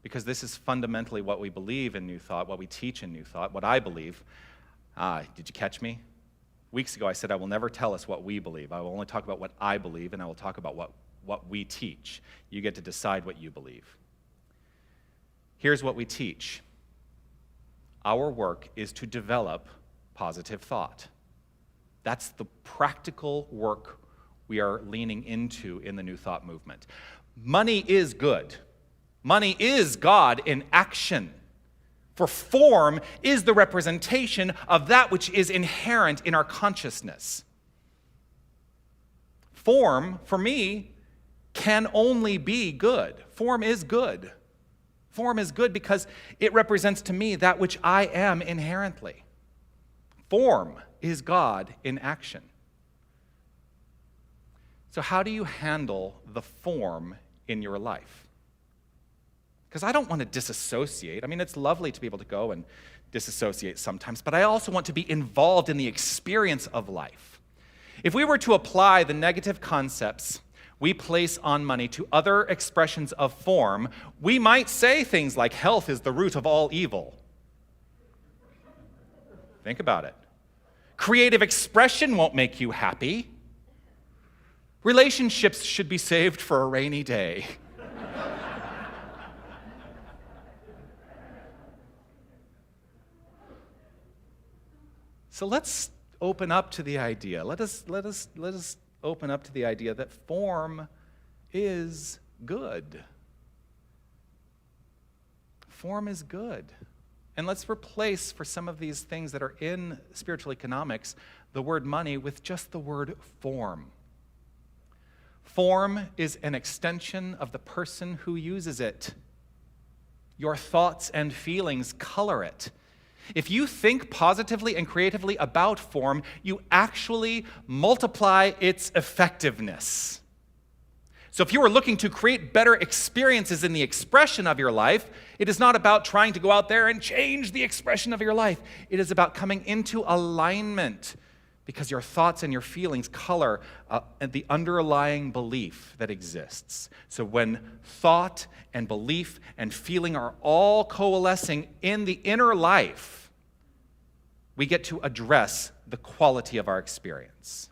because this is fundamentally what we believe in New Thought, what we teach in New Thought, what I believe. Did you catch me? Weeks ago I said I will never tell us what we believe. I will only talk about what I believe, and I will talk about what we teach. You get to decide what you believe. Here's what we teach. Our work is to develop positive thought. That's the practical work we are leaning into in the New Thought movement. Money is good. Money is God in action. For form is the representation of that which is inherent in our consciousness. Form, for me, can only be good. Form is good. Form is good because it represents to me that which I am inherently. Form is God in action. So how do you handle the form in your life? Because I don't want to disassociate. I mean, it's lovely to be able to go and disassociate sometimes, but I also want to be involved in the experience of life. If we were to apply the negative concepts we place on money to other expressions of form, we might say things like health is the root of all evil. Think about it. Creative expression won't make you happy. Relationships should be saved for a rainy day. So let's open up to the idea. Let us open up to the idea that form is good. Form is good. And let's replace, for some of these things that are in spiritual economics, the word money with just the word form. Form is an extension of the person who uses it. Your thoughts and feelings color it. If you think positively and creatively about form, you actually multiply its effectiveness. So if you are looking to create better experiences in the expression of your life, it is not about trying to go out there and change the expression of your life. It is about coming into alignment because your thoughts and your feelings color the underlying belief that exists. So when thought and belief and feeling are all coalescing in the inner life, we get to address the quality of our experience.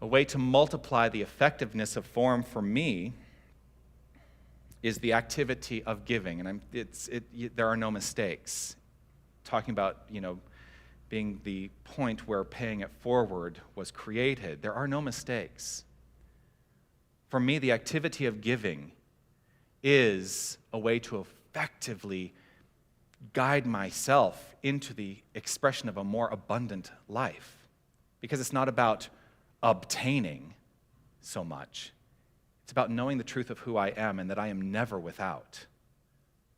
A way to multiply the effectiveness of form for me is the activity of giving, and there are no mistakes. Talking about, being the point where paying it forward was created, there are no mistakes. For me, the activity of giving is a way to effectively guide myself into the expression of a more abundant life. Because it's not about obtaining so much. It's about knowing the truth of who I am and that I am never without.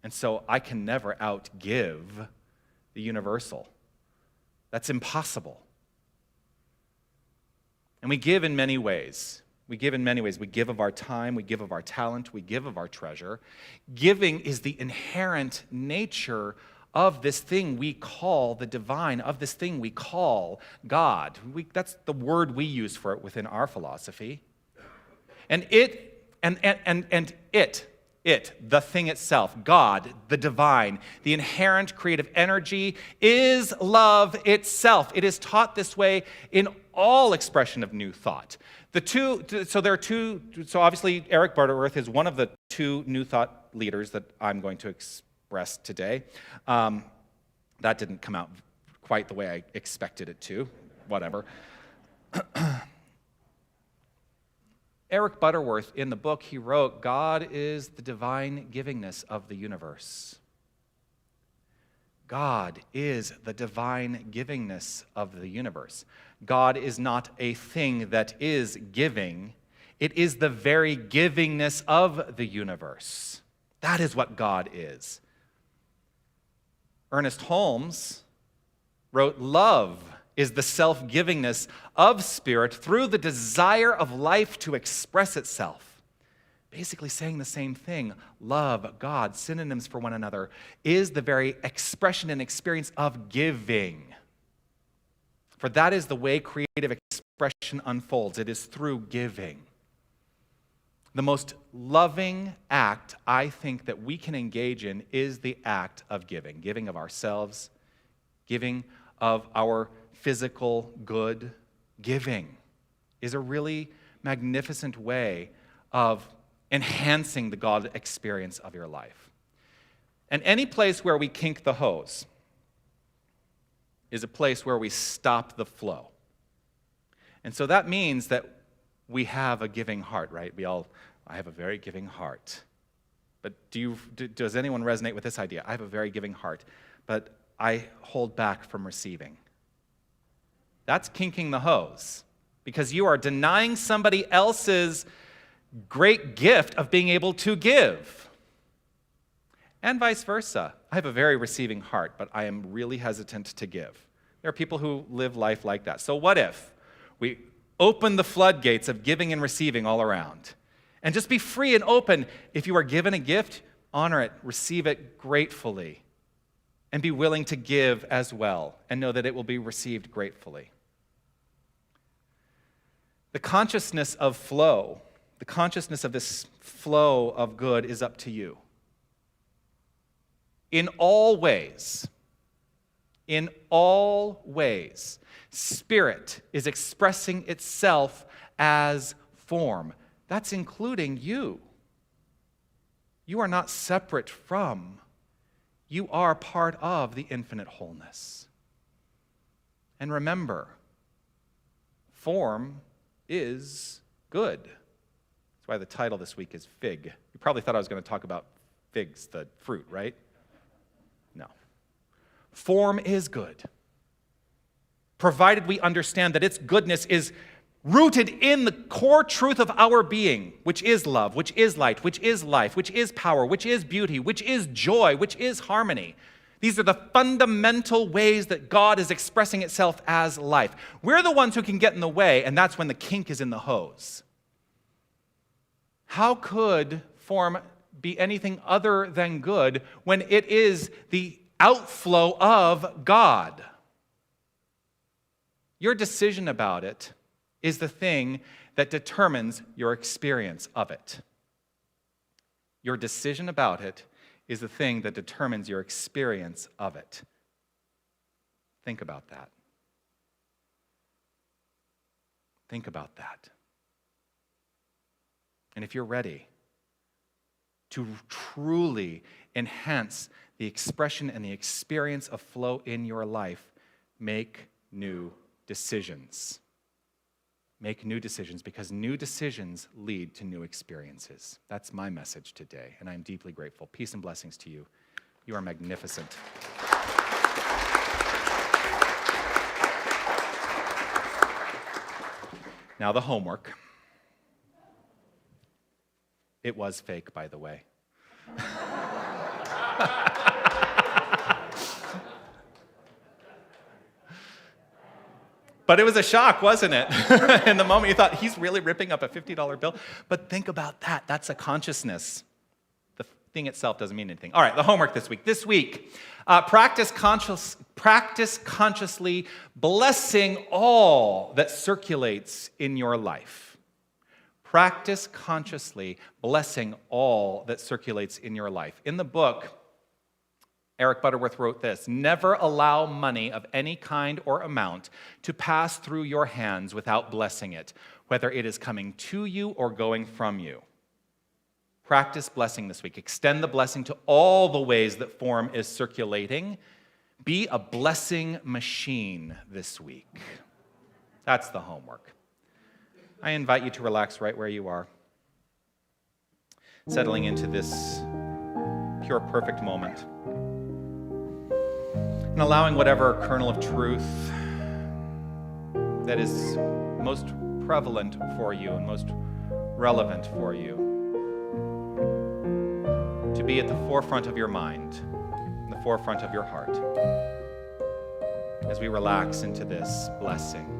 And so I can never outgive the universal. That's impossible. And we give in many ways. We give in many ways. We give of our time, we give of our talent, we give of our treasure. Giving is the inherent nature of this thing we call the divine, of this thing we call God. That's the word we use for it within our philosophy. And the thing itself, God, the divine, the inherent creative energy, is love itself. It is taught this way in all expression of new thought. So obviously Eric Butterworth is one of the two new thought leaders that I'm going to express today. That didn't come out quite the way I expected it to, whatever. Eric Butterworth, in the book he wrote, God is the divine givingness of the universe. God is the divine givingness of the universe. God is not a thing that is giving. It is the very givingness of the universe. That is what God is. Ernest Holmes wrote, love is the self-givingness of spirit through the desire of life to express itself. Basically saying the same thing. Love, God, synonyms for one another, is the very expression and experience of giving. For that is the way creative expression unfolds. It is through giving. The most loving act I think that we can engage in is the act of giving. Giving of ourselves, giving of our physical good. Giving is a really magnificent way of enhancing the God experience of your life. And any place where we kink the hose is a place where we stop the flow. And so that means that we have a giving heart, right? I have a very giving heart. But does anyone resonate with this idea? I have a very giving heart, but I hold back from receiving. That's kinking the hose. because you are denying somebody else's great gift of being able to give. And vice versa. I have a very receiving heart, but I am really hesitant to give. There are people who live life like that. So what if we open the floodgates of giving and receiving all around? And just be free and open. If you are given a gift, honor it, receive it gratefully, and be willing to give as well, and know that it will be received gratefully. The consciousness of flow, the consciousness of this flow of good is up to you. In all ways, Spirit is expressing itself as form. That's including you. You are not separate from. You are part of the infinite wholeness. And remember, form is good. That's why the title this week is Fig. You probably thought I was going to talk about figs, the fruit, right? No. Form is good, provided we understand that its goodness is rooted in the core truth of our being, which is love, which is light, which is life, which is power, which is beauty, which is joy, which is harmony. These are the fundamental ways that God is expressing itself as life. We're the ones who can get in the way, and that's when the kink is in the hose. How could form be anything other than good when it is the outflow of God? Your decision about it is the thing that determines your experience of it. Your decision about it is the thing that determines your experience of it. Think about that. Think about that. And if you're ready to truly enhance the expression and the experience of flow in your life, make new decisions. Make new decisions, because new decisions lead to new experiences. That's my message today, and I'm deeply grateful. Peace and blessings to you. You are magnificent. Now the homework. It was fake, by the way. But it was a shock, wasn't it? In the moment you thought, he's really ripping up a $50 bill. But think about that. That's a consciousness. The thing itself doesn't mean anything. All right, the homework this week. This week, practice consciously blessing all that circulates in your life. Practice consciously blessing all that circulates in your life. In the book, Eric Butterworth wrote this: never allow money of any kind or amount to pass through your hands without blessing it, whether it is coming to you or going from you. Practice blessing this week. Extend the blessing to all the ways that form is circulating. Be a blessing machine this week. That's the homework. I invite you to relax right where you are, settling into this pure, perfect moment. And allowing whatever kernel of truth that is most prevalent for you and most relevant for you to be at the forefront of your mind, the forefront of your heart, as we relax into this blessing.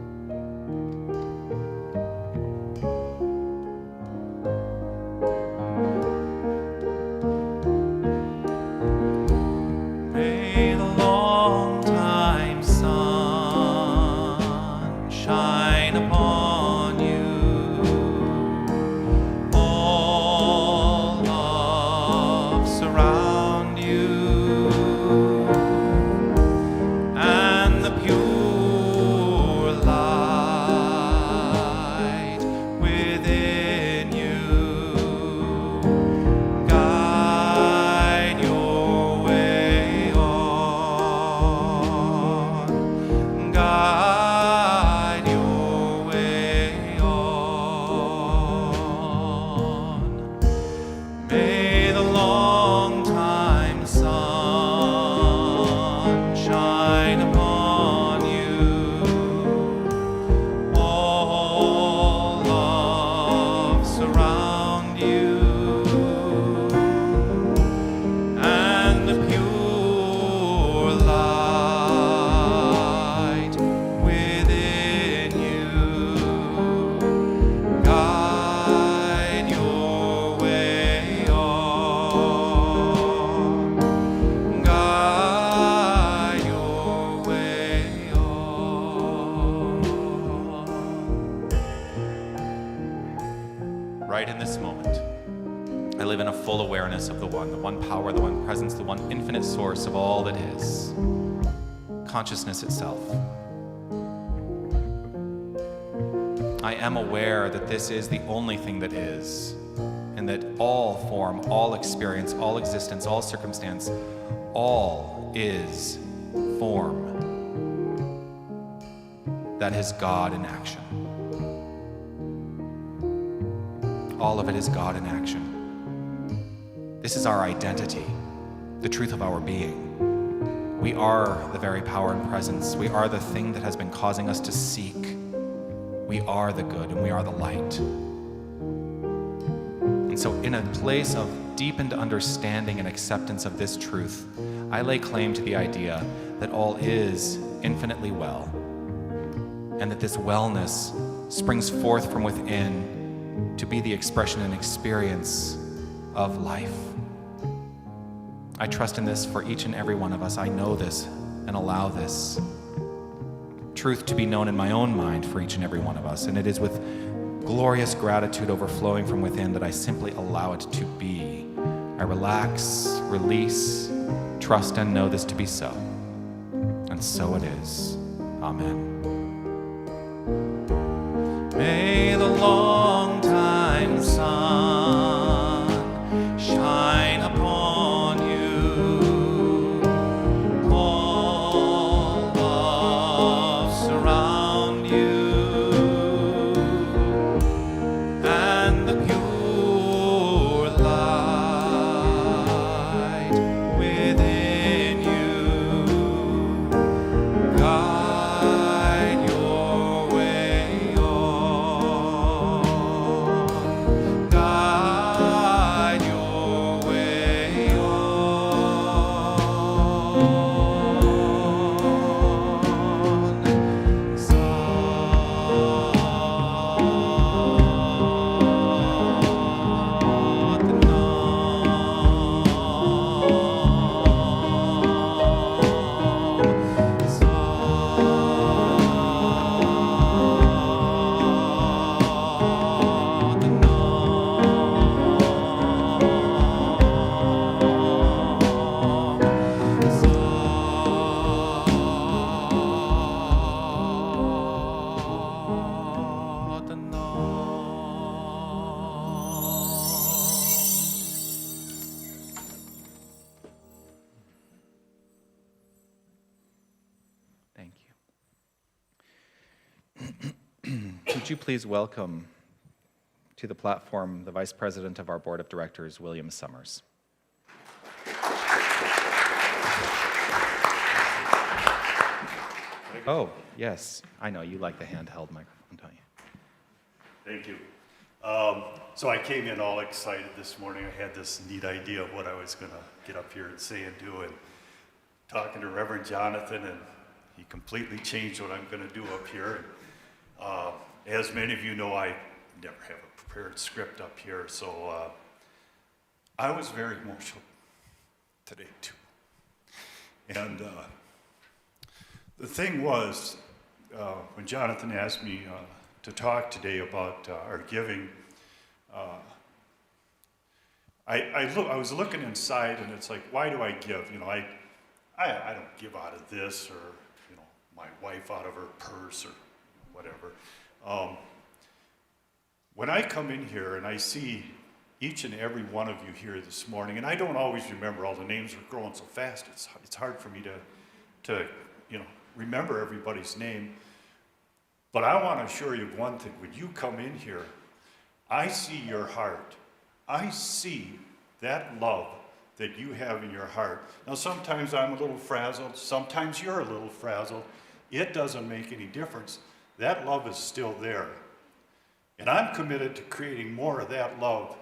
And the pure light I live in a full awareness of the one power, the one presence, the one infinite source of all that is, consciousness itself. I am aware that this is the only thing that is, and that all form, all experience, all existence, all circumstance, all is form. That is God in action. All of it is God in action. This is our identity, the truth of our being. We are the very power and presence. We are the thing that has been causing us to seek. We are the good and we are the light. And so in a place of deepened understanding and acceptance of this truth, I lay claim to the idea that all is infinitely well, and that this wellness springs forth from within to be the expression and experience of life. I trust in this for each and every one of us. I know this and allow this truth to be known in my own mind for each and every one of us. And it is with glorious gratitude overflowing from within that I simply allow it to be. I relax, release, trust, and know this to be so. And so it is. Amen. May the long time sun shine upon you. All love surround you, and the pure light within you guide your way on. Guide your way on. Thank you. Would you please welcome to the platform the Vice President of our Board of Directors, William Summers. Oh, yes, I know, you like the handheld microphone, don't you? Thank you. So I came in all excited this morning. I had this neat idea of what I was going to get up here and say and do, and talking to Reverend Jonathan, and he completely changed what I'm going to do up here. As many of you know, I never have a prepared script up here, so I was very emotional today too. And the thing was, when Jonathan asked me to talk today about our giving, I was looking inside, and it's like, why do I give? You know, I don't give out of this, or you know, my wife out of her purse, or whatever. When I come in here and I see each and every one of you here this morning, and I don't always remember, all the names are growing so fast, it's hard for me to you know, remember everybody's name. But I want to assure you one thing: when you come in here, I see your heart. I see that love that you have in your heart. Now, sometimes I'm a little frazzled, sometimes you're a little frazzled. It doesn't make any difference. That love is still there. And I'm committed to creating more of that love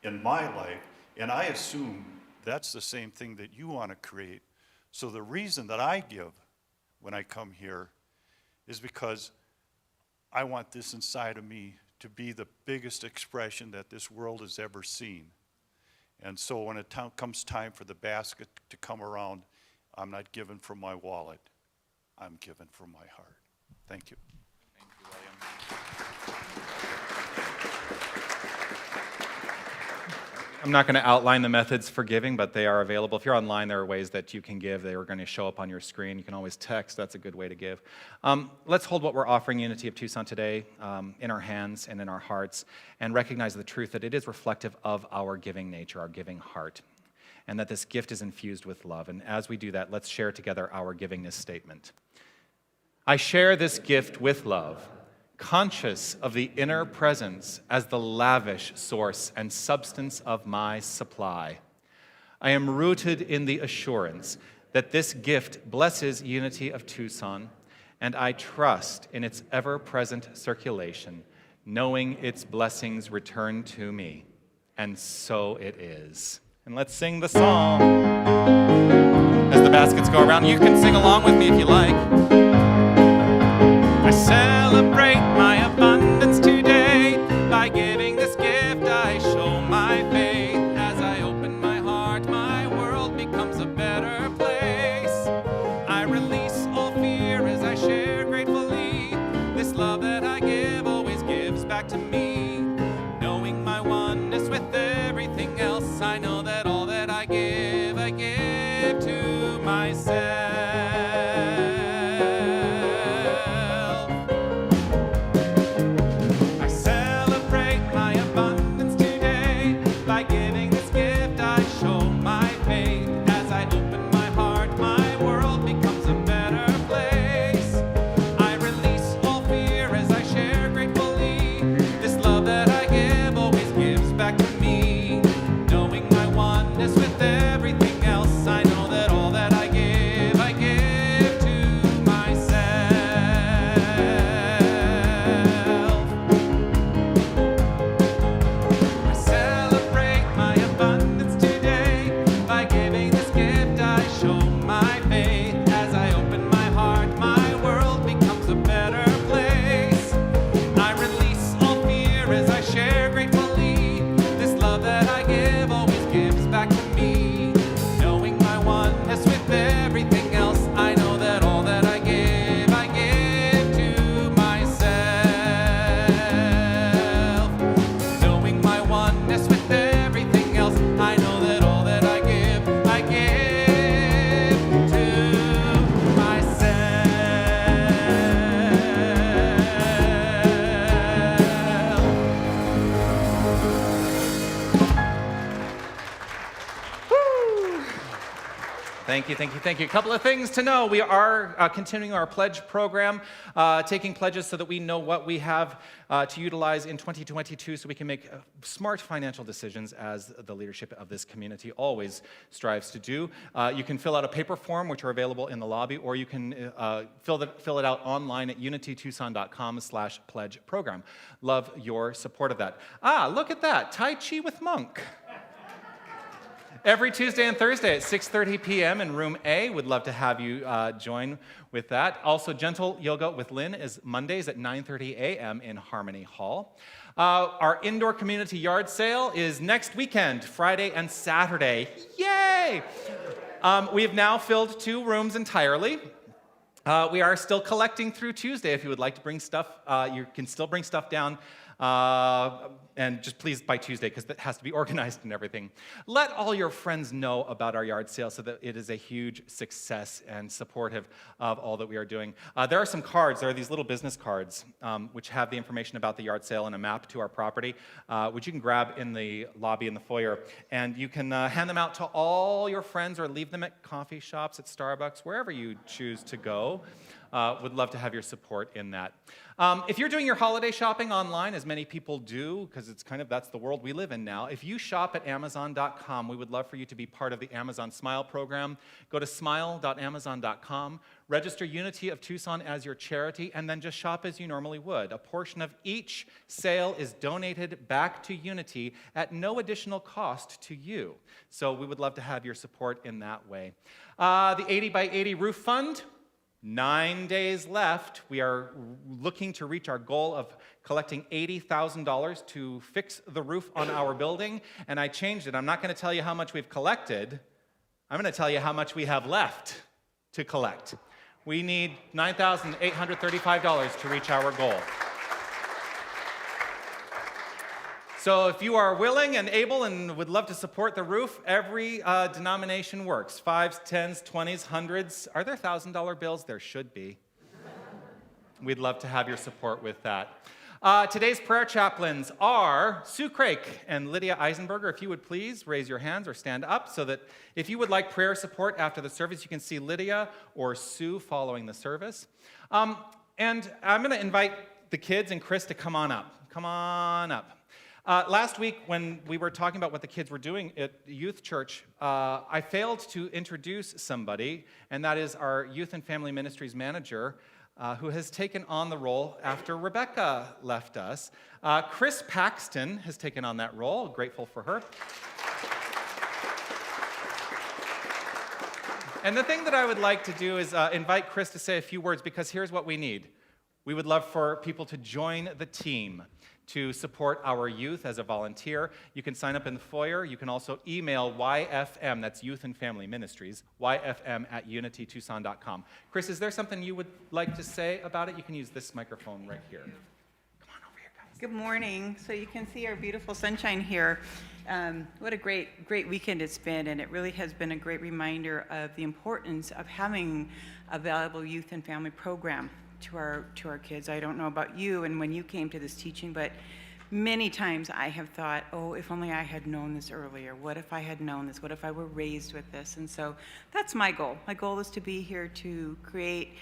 in my life, and I assume that's the same thing that you want to create. So the reason that I give when I come here is because I want this inside of me to be the biggest expression that this world has ever seen. And so when it comes time for the basket to come around, I'm not giving from my wallet, I'm giving from my heart. Thank you. Thank you, William. I'm not going to outline the methods for giving, but they are available. If you're online, there are ways that you can give. They are going to show up on your screen. You can always text. That's a good way to give. Let's hold what we're offering Unity of Tucson today in our hands and in our hearts and recognize the truth that it is reflective of our giving nature, our giving heart, and that this gift is infused with love. And as we do that, let's share together our givingness statement. I share this gift with love, conscious of the inner presence as the lavish source and substance of my supply. I am rooted in the assurance that this gift blesses Unity of Tucson, and I trust in its ever-present circulation, knowing its blessings return to me. And so it is. And let's sing the song. As the baskets go around, you can sing along with me if you like. I celebrate my abundance today. By giving this gift, I show my faith. As I open my heart, my world becomes a better place. I release all fear as I share gratefully. This love that I give always gives back to me. Knowing my oneness with everything else, I know that all that I give to myself. Thank you. A couple of things to know. We are continuing our pledge program, taking pledges so that we know what we have to utilize in 2022 so we can make smart financial decisions as the leadership of this community always strives to do. You can fill out a paper form, which are available in the lobby, or you can fill it out online at unitytucson.com/pledge program. Love your support of that. Look at that. Tai Chi with Monk. Every Tuesday and Thursday at 6:30 p.m. in room A. Would love to have you join with that. Also, Gentle Yoga with Lynn is Mondays at 9:30 a.m. in Harmony Hall. Our indoor community yard sale is next weekend, Friday and Saturday. Yay! We have now filled 2 rooms entirely. We are still collecting through Tuesday. If you would like to bring stuff, you can still bring stuff down. And just please by Tuesday, because that has to be organized and everything. Let all your friends know about our yard sale so that it is a huge success and supportive of all that we are doing. There are some cards. There are these little business cards which have the information about the yard sale and a map to our property, which you can grab in the lobby in the foyer. And you can hand them out to all your friends or leave them at coffee shops, at Starbucks, wherever you choose to go. Would love to have your support in that. If you're doing your holiday shopping online, as many people do, because it's that's the world we live in now, if you shop at Amazon.com, we would love for you to be part of the Amazon Smile program. Go to smile.amazon.com, register Unity of Tucson as your charity, and then just shop as you normally would. A portion of each sale is donated back to Unity at no additional cost to you. So we would love to have your support in that way. The 80 by 80 roof fund. 9 days left. We are looking to reach our goal of collecting $80,000 to fix the roof on our building, and I changed it. I'm not going to tell you how much we've collected. I'm going to tell you how much we have left to collect. We need $9,835 to reach our goal. So if you are willing and able and would love to support the roof, every denomination works. 5s, 10s, 20s, 100s. Are there $1,000 bills? There should be. We'd love to have your support with that. Today's prayer chaplains are Sue Crake and Lydia Eisenberger. If you would please raise your hands or stand up so that if you would like prayer support after the service, you can see Lydia or Sue following the service. And I'm going to invite the kids and Chris to come on up. Come on up. Last week when we were talking about what the kids were doing at youth church, I failed to introduce somebody, and that is our youth and family ministries manager, who has taken on the role after Rebecca left us. Chris Paxton has taken on that role. Grateful for her. And the thing that I would like to do is invite Chris to say a few words, because here's what we need. We would love for people to join the team to support our youth as a volunteer. You can sign up in the foyer. You can also email YFM, that's Youth and Family Ministries, YFM@unitytucson.com. Chris, is there something you would like to say about it? You can use this microphone right here. Come on over here, guys. Good morning. So you can see our beautiful sunshine here. What a great weekend it's been, and it really has been a great reminder of the importance of having a valuable youth and family program to our kids. I don't know about you and when you came to this teaching, but many times I have thought, oh, if only I had known this earlier. What if I had known this? What if I were raised with this? And so that's my goal. My goal is to be here to create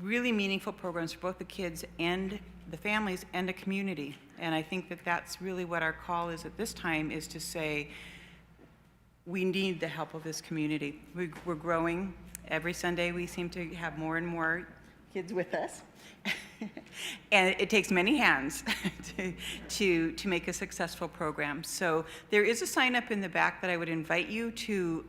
really meaningful programs for both the kids and the families and the community. And I think that that's really what our call is at this time, is to say we need the help of this community. We're growing. Every Sunday we seem to have more and more kids with us. And it takes many hands to make a successful program. So there is a sign up in the back that I would invite you to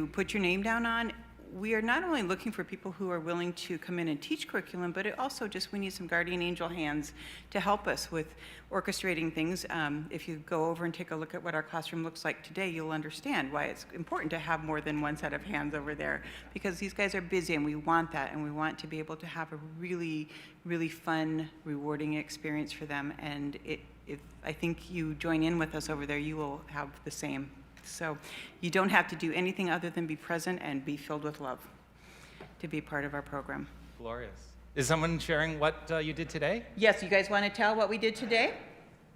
put your name down on. We are not only looking for people who are willing to come in and teach curriculum, but it also just, we need some guardian angel hands to help us with orchestrating things. If you go over and take a look at what our classroom looks like today, you'll understand why it's important to have more than one set of hands over there, because these guys are busy and we want that, and we want to be able to have a really, really fun, rewarding experience for them. And if I think you join in with us over there, you will have the same. So you don't have to do anything other than be present and be filled with love to be part of our program. Glorious. Is someone sharing what you did today? Yes, you guys want to tell what we did today?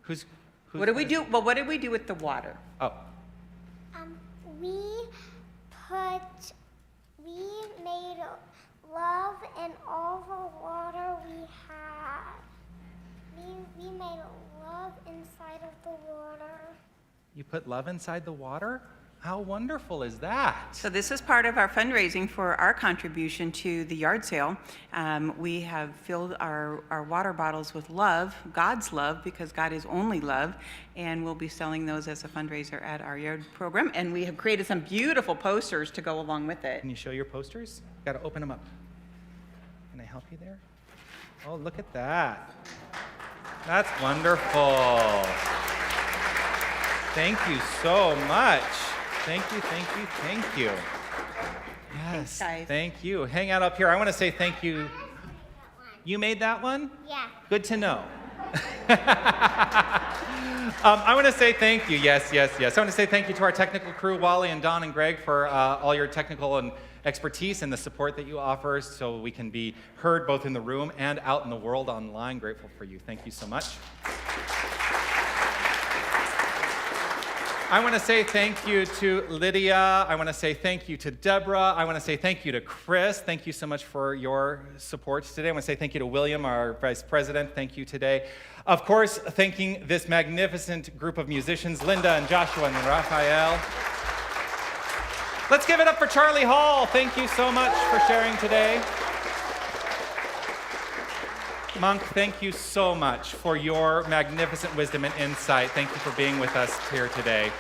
Who's What did we do? Well, what did we do with the water? Oh. We made love in all the water we had. We made love inside of the water. You put love inside the water? How wonderful is that? So this is part of our fundraising for our contribution to the yard sale. We have filled our water bottles with love, God's love, because God is only love, and we'll be selling those as a fundraiser at our yard program. And we have created some beautiful posters to go along with it. Can you show your posters? Got to open them up. Can I help you there? Oh, look at that. That's wonderful. Thank you so much. Thank you, thank you, thank you. Yes, Thanks, guys. Thank you. Hang out up here. I want to say thank you. You made that one? Yeah. Good to know. I want to say thank you. Yes. I want to say thank you to our technical crew, Wally and Don and Greg, for all your technical and expertise and the support that you offer so we can be heard both in the room and out in the world online. Grateful for you. Thank you so much. I want to say thank you to Lydia. I want to say thank you to Deborah. I want to say thank you to Chris. Thank you so much for your support today. I want to say thank you to William, our vice president. Thank you today. Of course, thanking this magnificent group of musicians, Linda and Joshua and Raphael. Let's give it up for Charlie Hall. Thank you so much for sharing today. Monk, thank you so much for your magnificent wisdom and insight. Thank you for being with us here today.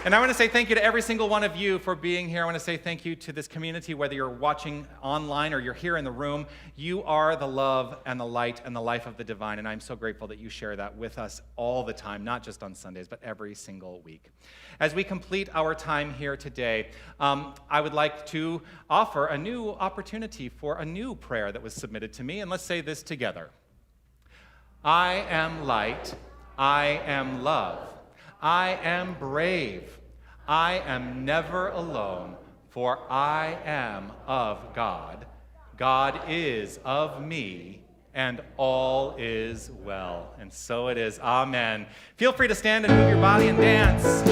And I want to say thank you to every single one of you for being here. I want to say thank you to this community, whether you're watching online or you're here in the room. You are the love and the light and the life of the divine, and I'm so grateful that you share that with us all the time, not just on Sundays, but every single week. As we complete our time here today, I would like to offer a new opportunity for a new prayer that was submitted to me, and let's say this together. I am light. I am love. I am brave. I am never alone, for I am of God. God is of me, and all is well. And so it is. Amen. Feel free to stand and move your body and dance.